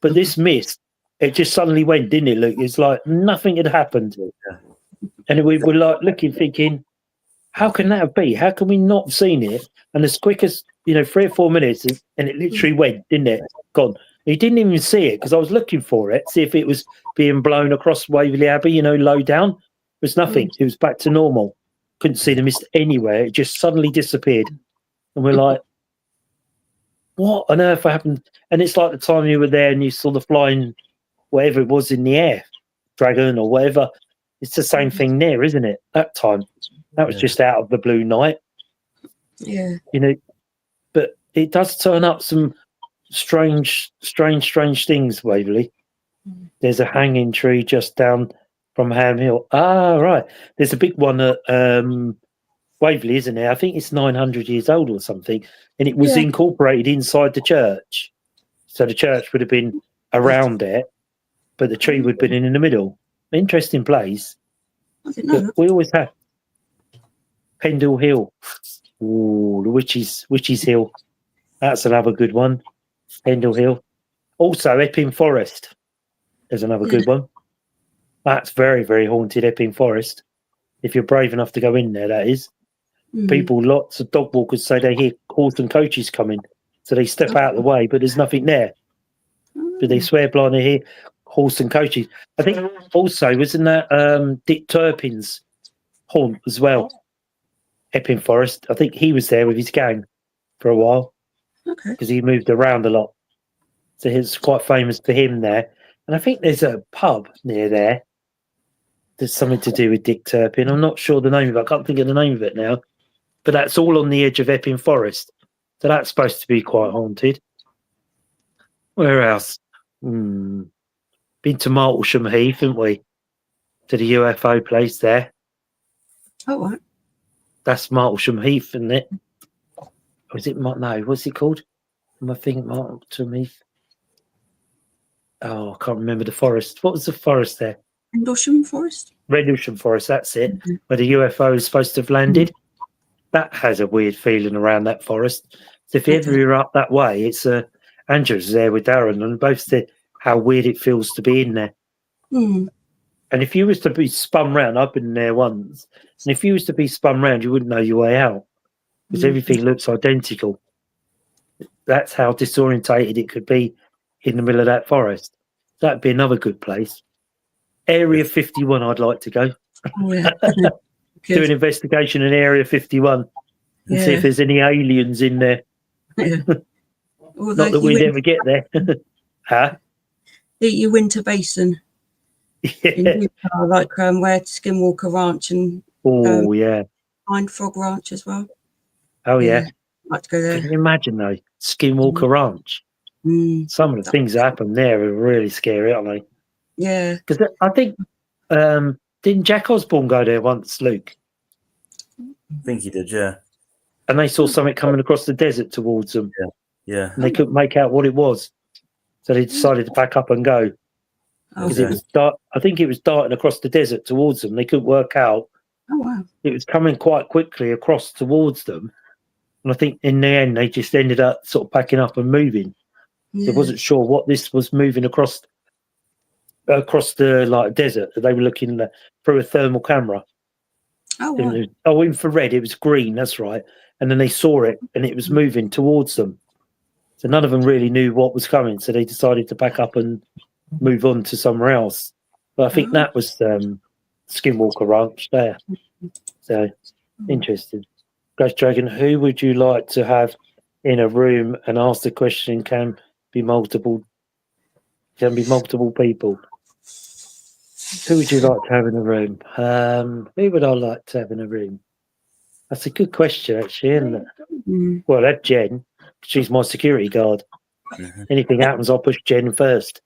But this mist, it just suddenly went, didn't it, Luke? It's like nothing had happened. And we were like looking, thinking, how can that be? How can we not have seen it? And as quick as, 3 or 4 minutes, and it literally went, didn't it? Gone. He didn't even see it because I was looking for it, see if it was being blown across Waverley Abbey, low down. It was nothing. It was back to normal. Couldn't see the mist anywhere. It just suddenly disappeared. And we're like, what on earth happened? And it's like the time you were there and you saw the flying, whatever it was in the air, dragon or whatever. It's the same thing there, isn't it? That time. That was just out of the blue night. Yeah. But it does turn up some strange things, Waverley. There's a hanging tree just down from Ham Hill. Ah, right. There's a big one at Waverley, isn't there? I think it's 900 years old or something. And it was incorporated inside the church. So the church would have been around it, but the tree would have been in the middle. Interesting place. I didn't know that. We always have Pendle Hill. Ooh, the Witches Hill. That's another good one. Pendle Hill. Also, Epping Forest is another good one. That's very, very haunted, Epping Forest. If you're brave enough to go in there, that is. People, lots of dog walkers say they hear horse and coaches coming. So they step out of the way, but there's nothing there. But they swear blind they hear horse and coaches. I think also, wasn't that Dick Turpin's haunt as well? Epping Forest. I think he was there with his gang for a while. Okay. Because he moved around a lot. So it's quite famous for him there. And I think there's a pub near there. There's something to do with Dick Turpin. I'm not sure the name of it. I can't think of the name of it now. But that's all on the edge of Epping Forest. So that's supposed to be quite haunted. Where else? Been to Martlesham Heath, haven't we? To the UFO place there. Oh, right. That's Martlesham Heath, isn't it? Or is it? No, what's it called? Am I thinking Martlesham Heath? Oh, I can't remember the forest. What was the forest there? Rendlesham Forest? Rendlesham Forest, that's it. Where the UFO is supposed to have landed. That has a weird feeling around that forest. So if you ever are up that way, it's Andrew's there with Darren, and both said how weird it feels to be in there. And if you was to be spun round, I've been there once, and if you was to be spun round, you wouldn't know your way out because everything looks identical. That's how disorientated it could be in the middle of that forest. That'd be another good place. Area 51, I'd like to go. Oh, yeah. Do an Good. investigation in Area 51 and see if Yeah. there's any aliens in there. Yeah. Or Not that we'd ever get there. Huh? the winter basin in Yeah. Utah, like where Skinwalker Ranch and Oh, yeah. Hind Frog Ranch as well. Oh, yeah. I'd like to go there. Can you imagine, though? Skinwalker Ranch. Mm. Some of the things that happen there are really scary, aren't they? Yeah. Because I think, didn't Jack Osborne go there once, Luke? I think he did, yeah. And they saw something coming across the desert towards them. Yeah. And they couldn't make out what it was. So they decided to pack up and go. Oh, Because it was dark. I think it was darting across the desert towards them. They couldn't work out. oh wow. It was coming quite quickly across towards them. And I think in the end, they just ended up sort of packing up and moving. Yeah. They wasn't sure what this was moving across the like desert. They were looking through a thermal camera. Oh, wow. Infrared. It was green. That's right. And then they saw it, and it was moving towards them. So none of them really knew what was coming. So they decided to pack up and move on to somewhere else. But I think that was Skinwalker Ranch there. So interesting. Ghost Dragon, who would you like to have in a room and ask the question? Can be multiple people. Who would you like to have in a room? Who would I like to have in a room? That's a good question, actually, isn't it? Mm. Well, that's Jen. She's my security guard. Mhm. Anything happens, I'll push Jen first.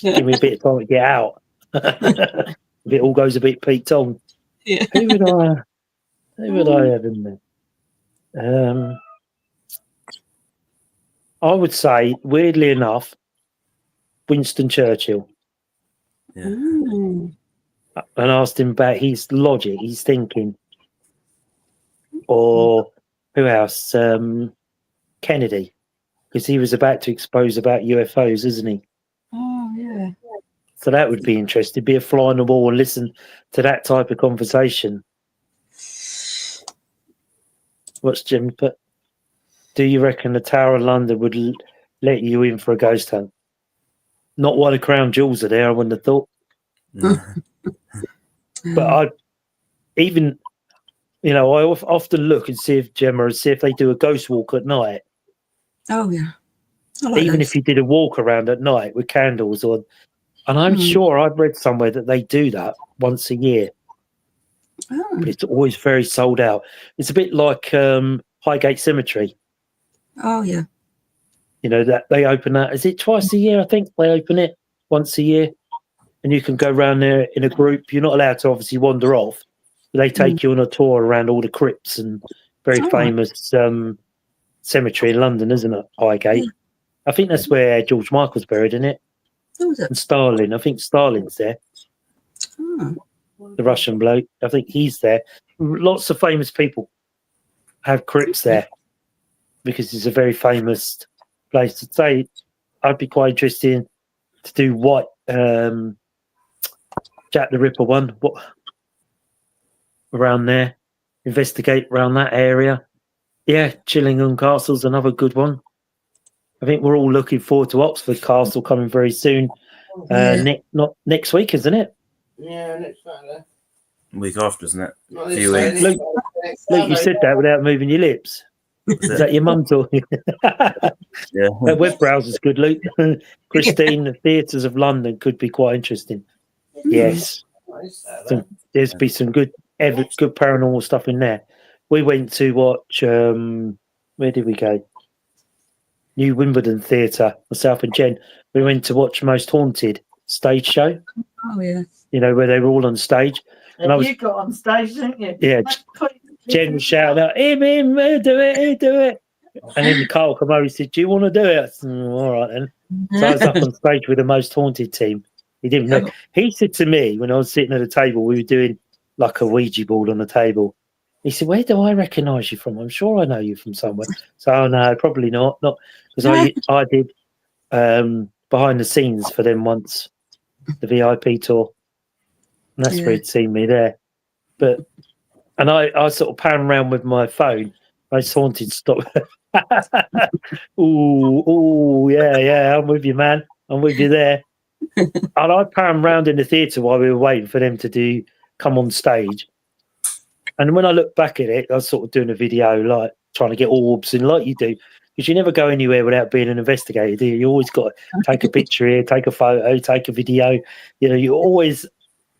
Give me a bit of time to get out. If it all goes a bit peaked on. Yeah. Who would I have in there? I would say, weirdly enough, Winston Churchill. Yeah. Mm. And asked him about his logic, his thinking. Or who else? Kennedy. Because he was about to expose about UFOs, isn't he? Oh, yeah. So that would be interesting. Be a fly on the wall and listen to that type of conversation. What's Jim put? Do you reckon the Tower of London would let you in for a ghost hunt? Not while the crown jewels are there, I wouldn't have thought. No. But I often look and see if they do a ghost walk at night. Oh, yeah. I like Even those. if you did a walk around at night with candles on. And I'm sure I've read somewhere that they do that once a year. Oh. But it's always very sold out. It's a bit like Highgate Cemetery. Oh, yeah. You know, that they open that. Is it twice a year? I think they open it once a year. And you can go around there in a group. You're not allowed to obviously wander off. But they take you on a tour around all the crypts and very famous cemetery in London, isn't it? Highgate. Yeah. I think that's where George Michael's buried, isn't it? Who was it? And Stalin. I think Stalin's there. Oh. The Russian bloke. I think he's there. Lots of famous people have crypts there because it's a very famous place. To say, I'd be quite interested to do what Jack the Ripper one. What around there? Investigate around that area. Yeah, Chillingham Castle's another good one. I think we're all looking forward to Oxford Castle coming very soon. Not next week, isn't it? Yeah, next Saturday. Week after, isn't it? Not Few this weeks. Saturday, Luke, next Luke, you Saturday. said that without moving your lips. Is that your mum talking? Yeah. That web browser's good, Luke. Christine, the theatres of London could be quite interesting. Yes, Not this Saturday. there's be some good paranormal stuff in there. We went to watch. Where did we go? New Wimbledon Theatre, myself and Jen. We went to watch Most Haunted stage show. Oh, yeah. You know, where they were all on stage. And I was- you got on stage, didn't you? Yeah, Jen was shouting out, him, do it. And then Carl come over and said, do you want to do it? I said, all right then. So I was up on stage with the Most Haunted team. He didn't know. He said to me when I was sitting at the table, we were doing like a Ouija board on the table. He said, where do I recognise you from? I'm sure I know you from somewhere. So, oh, no, probably not. Not because I did behind the scenes for them once, the VIP tour. And that's where he'd seen me there. And I sort of pan around with my phone. I haunted stop. ooh, yeah, I'm with you, man. I'm with you there. And I pan around in the theatre while we were waiting for them to do come on stage. And when I look back at it, I was sort of doing a video, like trying to get orbs and like you do, because you never go anywhere without being an investigator, do you? You always got to take a picture here, take a photo, take a video. You know, you're always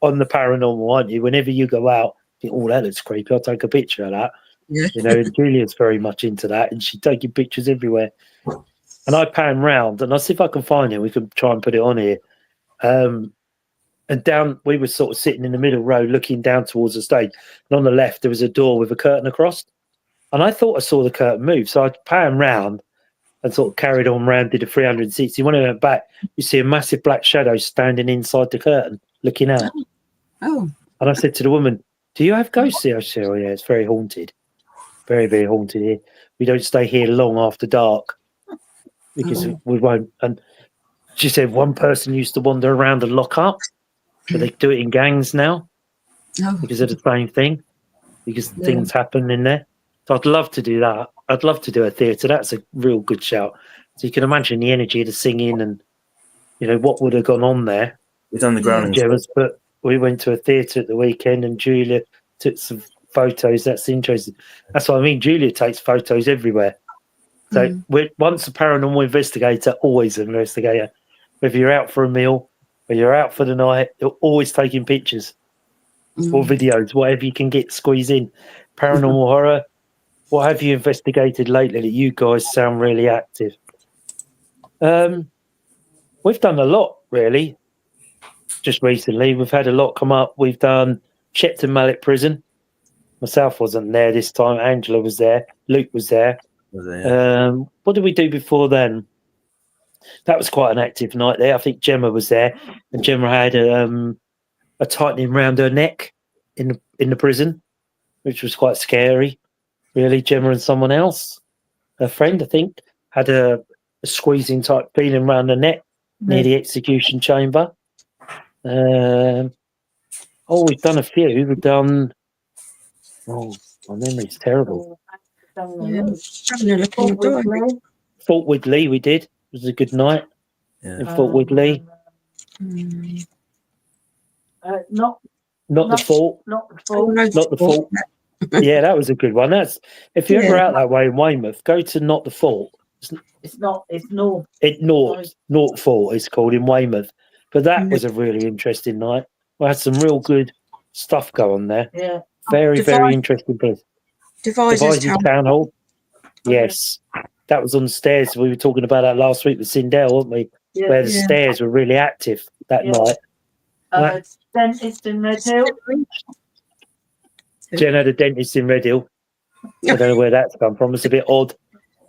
on the paranormal, aren't you? Whenever you go out, you think, oh, that looks creepy. I'll take a picture of that. Yeah. You know, and Julia's very much into that, and she's taking pictures everywhere. And I pan round, and I'll see if I can find it. We can try and put it on here. And down, we were sort of sitting in the middle row looking down towards the stage. And on the left, there was a door with a curtain across. And I thought I saw the curtain move. So I pan round and sort of carried on round, did a 360. When I went back, you see a massive black shadow standing inside the curtain, looking out. Oh. And I said to the woman, do you have ghosts here? She said, oh, yeah, it's very haunted. Very, very haunted here. We don't stay here long after dark because we won't. And she said one person used to wander around and lock up. But they do it in gangs now because of the same thing, because things happen in there. So I'd love to do that. I'd love to do a theatre. That's a real good shout. So you can imagine the energy of the singing and, you know, what would have gone on there. We've done the grounding. But we went to a theatre at the weekend and Julia took some photos. That's interesting. That's what I mean. Julia takes photos everywhere. So we're once a paranormal investigator, always an investigator. Whether you're out for a meal, or you're out for the night, you're always taking pictures or videos, whatever you can get squeeze in. Paranormal horror. What have you investigated lately that you guys sound really active? We've done a lot, really. Just recently, we've had a lot come up. We've done Shepton Mallet Prison. Myself wasn't there this time. Angela was there. Luke was there. What did we do before then? That was quite an active night there. I think Gemma was there, and Gemma had a tightening round her neck in the prison, which was quite scary. Really, Gemma and someone else, her friend, I think, had a squeezing type feeling around the neck near the execution chamber. We've done a few. We've done. Oh, my memory's terrible. Fort Woodley, we did. It was a good night in Fort Woodley. Not the fort. Not the fort. Not the fort. Yeah, that was a good one. That's if you're ever out that way in Weymouth, go to Not the Fort. It's not. It's north. North Fort is called in Weymouth. But that was a really interesting night. We had some real good stuff going there. Yeah. Very, very interesting place. Devizes Town Hall. Yes. That was on the stairs. We were talking about that last week with Sindel, weren't we? Yeah. Where the stairs were really active that night. Dentist in Red Hill. Jen had a dentist in Red Hill. I don't know where that's come from. It's a bit odd.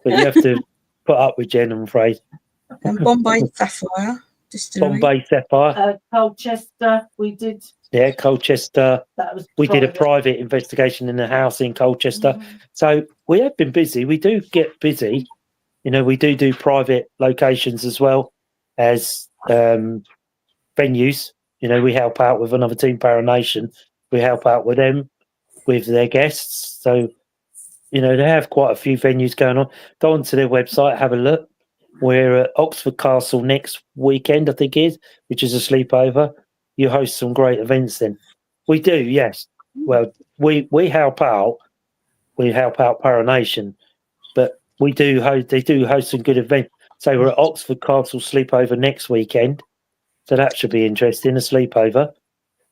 But you have to put up with Jen, I'm afraid. And Bombay Sapphire Distillery. Bombay Sapphire. Colchester, we did. Yeah, Colchester. That was we did a private investigation in the house in Colchester. So we have been busy. We do get busy. You know, we do private locations as well as venues. You know, we help out with another team, Paranation. We help out with them, with their guests. So, you know, they have quite a few venues going on. Go onto their website, have a look. We're at Oxford Castle next weekend, I think it is, which is a sleepover. You host some great events then. We do, yes. Well, we help out. We help out Paranation, but they do host some good events. So we're at Oxford Castle sleepover next weekend. So that should be interesting, a sleepover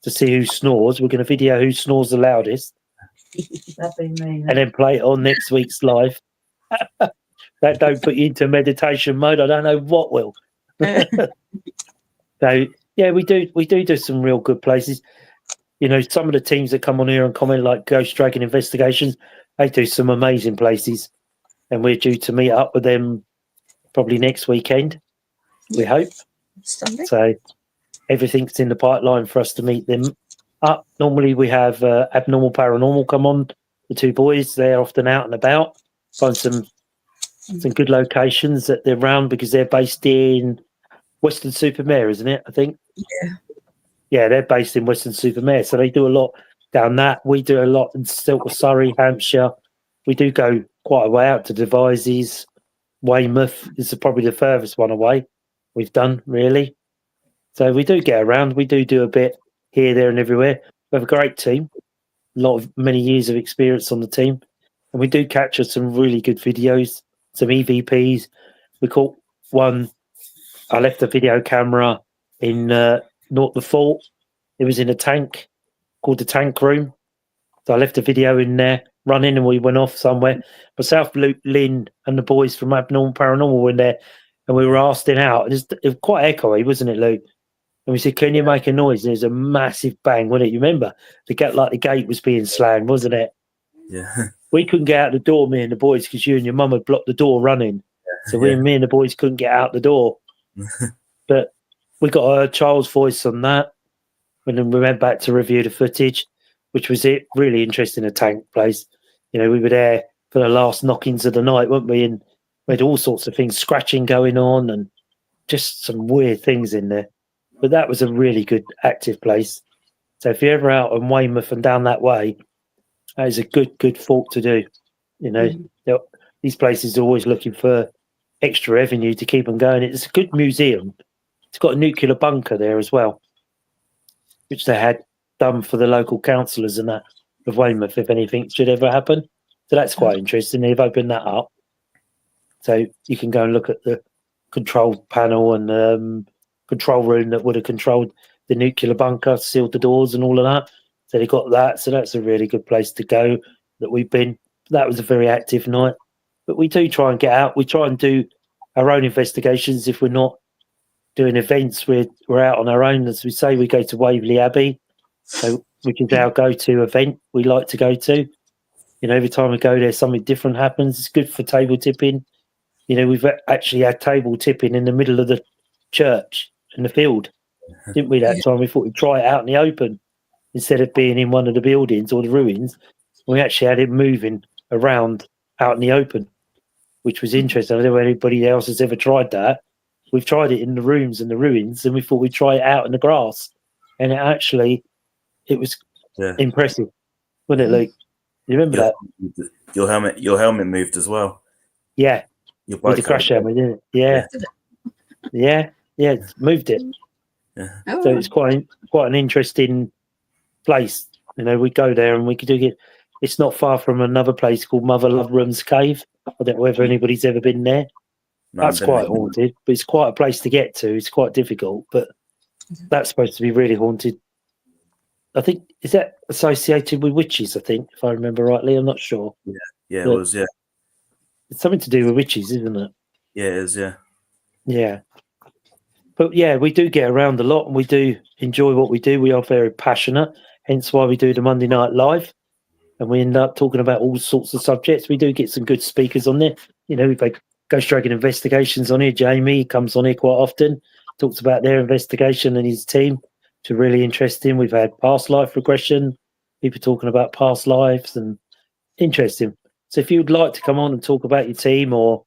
to see who snores. We're going to video who snores the loudest. That'd be me. And then play it on next week's live. That don't put you into meditation mode. I don't know what will. So yeah, we do some real good places. You know, some of the teams that come on here and comment, like Ghost Dragon Investigations, they do some amazing places, and we're due to meet up with them probably next weekend. We hope. So everything's in the pipeline for us to meet them up. Normally we have Abnormal Paranormal come on, the two boys. They're often out and about, find some good locations that they're around, because they're based in Weston-super-Mare, isn't it? I think. Yeah, they're based in Weston-super-Mare, so they do a lot down that. We do a lot in Surrey, Hampshire. We do go quite a way out to Devizes. Weymouth is probably the furthest one away we've done, really. So we do get around. We do a bit here, there, and everywhere. We have a great team, many years of experience on the team, and we do capture some really good videos, some EVPs. We caught one. I left a video camera in North the Fort. It was in a tank called the Tank Room. So I left a video in there running, and we went off somewhere. Myself, Luke, Lynn, and the boys from Abnormal Paranormal were in there, and we were asking out. It was quite echoey, wasn't it, Luke? And we said, "Can you make a noise?" And there's a massive bang, wasn't it? You remember the gate was being slammed, wasn't it? Yeah. We couldn't get out the door, me and the boys, because you and your mum had blocked the door running. So me and the boys couldn't get out the door. But we got a child's voice on that. And then we went back to review the footage, which was it. Really interesting, a tank place. You know, we were there for the last knockings of the night, weren't we? And we had all sorts of things, scratching going on and just some weird things in there. But that was a really good active place. So if you're ever out in Weymouth and down that way, that is a good fort to do. You know, these places are always looking for extra revenue to keep them going. It's a good museum. It's got a nuclear bunker there as well, which they had done for the local councillors and that of Weymouth if anything should ever happen. So that's quite interesting. They've opened that up. So you can go and look at the control panel and control room that would have controlled the nuclear bunker, sealed the doors and all of that. So they got that. So that's a really good place to go that we've been. That was a very active night. But we do try and get out. We try and do our own investigations. If we're not doing events, we're out on our own. As we say, we go to Waverley Abbey, which is our go-to event we like to go to. You know, every time we go there, something different happens. It's good for table tipping. You know, we've actually had table tipping in the middle of the church in the field, didn't we, that time? We thought we'd try it out in the open instead of being in one of the buildings or the ruins. We actually had it moving around out in the open, which was interesting. I don't know if anybody else has ever tried that. We've tried it in the rooms and the ruins, and we thought we'd try it out in the grass. And it was impressive, wasn't it, Luke? You remember that? Your helmet moved as well. Yeah. Your with the crash helmet, didn't it? Yeah. Yeah. It's moved it. Yeah. So it's quite an interesting place. You know, we go there and we could do it. It's not far from another place called Mother Love Room's Cave. I don't know whether anybody's ever been there. No, that's quite haunted, but it's quite a place to get to. It's quite difficult, but that's supposed to be really haunted. I think, is that associated with witches? I think, if I remember rightly, I'm not sure. Yeah, it was. Yeah, it's something to do with witches, isn't it? Yeah, it is. Yeah. But yeah, we do get around a lot, and we do enjoy what we do. We are very passionate, hence why we do the Monday Night Live, and we end up talking about all sorts of subjects. We do get some good speakers on there. You know, we've had Ghost Dragon Investigations on here. Jamie comes on here quite often, talks about their investigation and his team, which are really interesting. We've had past life regression, people talking about past lives, and interesting. So if you'd like to come on and talk about your team or,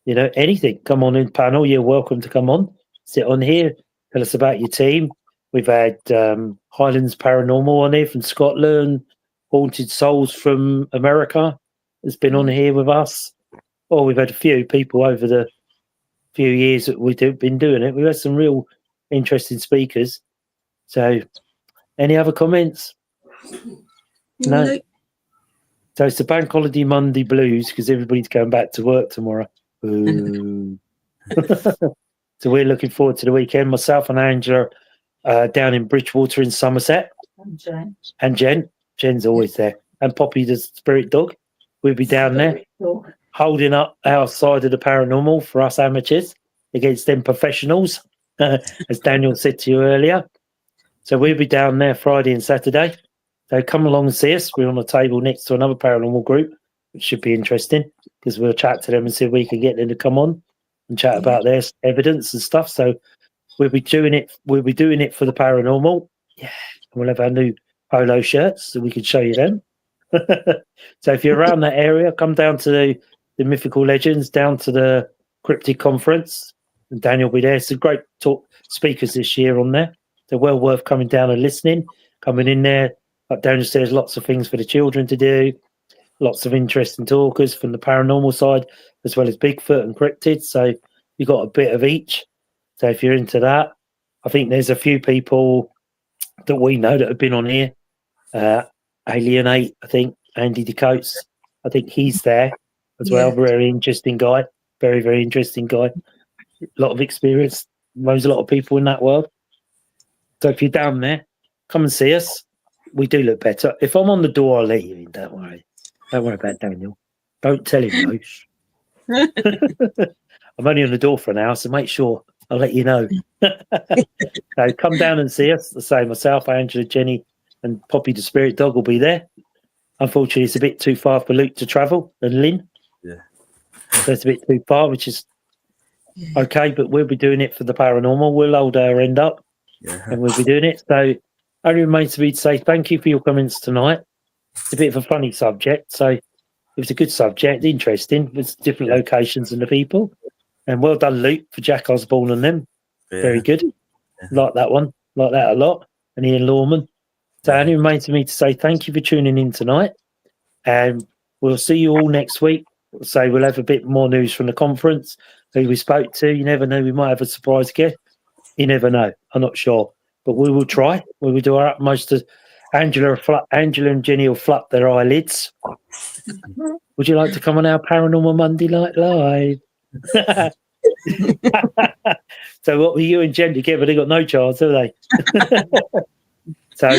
you know, anything, come on in panel. You're welcome to come on, sit on here, tell us about your team. We've had Highlands Paranormal on here from Scotland, Haunted Souls from America has been on here with us. Oh, we've had a few people over the few years that we've been doing it. We've had some real interesting speakers. So, any other comments? No. So it's the Bank Holiday Monday blues because everybody's going back to work tomorrow. So we're looking forward to the weekend. Myself and Angela down in Bridgewater in Somerset. And Jen. Jen's always there. And Poppy, the spirit dog. We'll be down there holding up our side of the paranormal for us amateurs against them professionals, as Daniel said to you earlier. So we'll be down there Friday and Saturday. So come along and see us. We're on a table next to another paranormal group, which should be interesting because we'll chat to them and see if we can get them to come on and chat about their evidence and stuff. So we'll be doing it. We'll be doing it for the paranormal. Yeah, and we'll have our new polo shirts so we can show you them. So if you're around that area, come down to the Mythical Legends, down to the Cryptid Conference, and Daniel will be there. Some great talk speakers this year on there. They're well worth coming down and listening. Coming in there, up downstairs, lots of things for the children to do. Lots of interesting talkers from the paranormal side, as well as Bigfoot and cryptids. So you've got a bit of each. So if you're into that, I think there's a few people that we know that have been on here Alienate, I think, Andy DeCoates, I think he's there as well. Yeah. Very interesting guy. Very, very interesting guy. A lot of experience. Knows a lot of people in that world. So if you're down there, come and see us. We do look better. If I'm on the door, I'll let you in. Don't worry. Don't worry about Daniel. Don't tell him though. I'm only on the door for an hour, so make sure I'll let you know. So come down and see us. The same, myself, Angela, Jenny, and Poppy the Spirit Dog will be there. Unfortunately, it's a bit too far for Luke to travel and Lynn. Yeah. So it's a bit too far, which is okay, but we'll be doing it for the paranormal. We'll hold our end up and we'll be doing it. So only remains to me to say thank you for your comments tonight. It's a bit of a funny subject, so it was a good subject, interesting, with different locations and the people. And well done, Luke, for Jack Osborne and them. Very good. Like that one. Like that a lot. And Ian Lawman. So only remains to me to say thank you for tuning in tonight. And we'll see you all next week. So we'll have a bit more news from the conference, who we spoke to. You never know, we might have a surprise guest. You never know. I'm not sure. But we will try. We will do our utmost to Angela and Jenny will flap their eyelids. Would you like to come on our Paranormal Monday Night Live? So what were you and Jen together? They got no chance, have they? So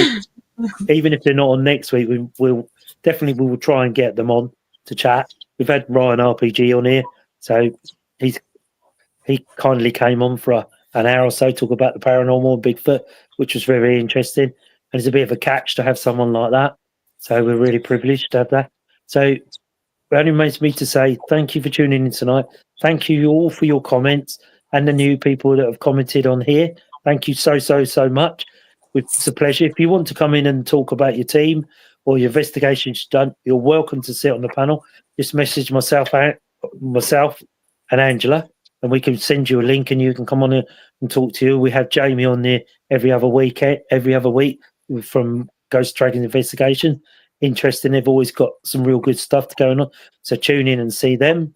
even if they're not on next week, we will try and get them on to chat. We've had Ryan RPG on here, so he kindly came on for an hour or so, talk about the paranormal and Bigfoot, which was very, very interesting. And it's a bit of a catch to have someone like that. So we're really privileged to have that. So it only remains me to say thank you for tuning in tonight. Thank you all for your comments and the new people that have commented on here. Thank you so, so, so much. It's a pleasure. If you want to come in and talk about your team or your investigations done, you're welcome to sit on the panel. Just message myself and Angela, and we can send you a link and you can come on and talk to you. We have Jamie on there every other week from Ghost Dragon Investigation. Interesting. They've always got some real good stuff going on. So tune in and see them.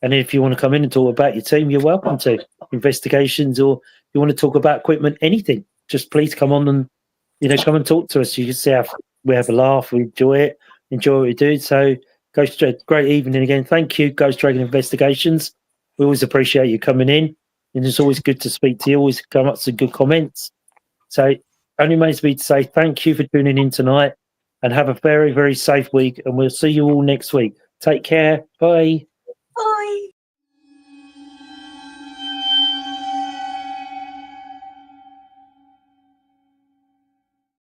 And if you want to come in and talk about your team, you're welcome to. Investigations, or you want to talk about equipment, anything, just please come on and come and talk to us. You can see how we have a laugh, we enjoy what we do. So great evening again. Thank you, Ghost Dragon Investigations. We always appreciate you coming in, and it's always good to speak to you. Always come up with some good comments. So only remains me to say thank you for tuning in tonight, and have a very, very safe week. And we'll see you all next week. Take care. Bye. Bye.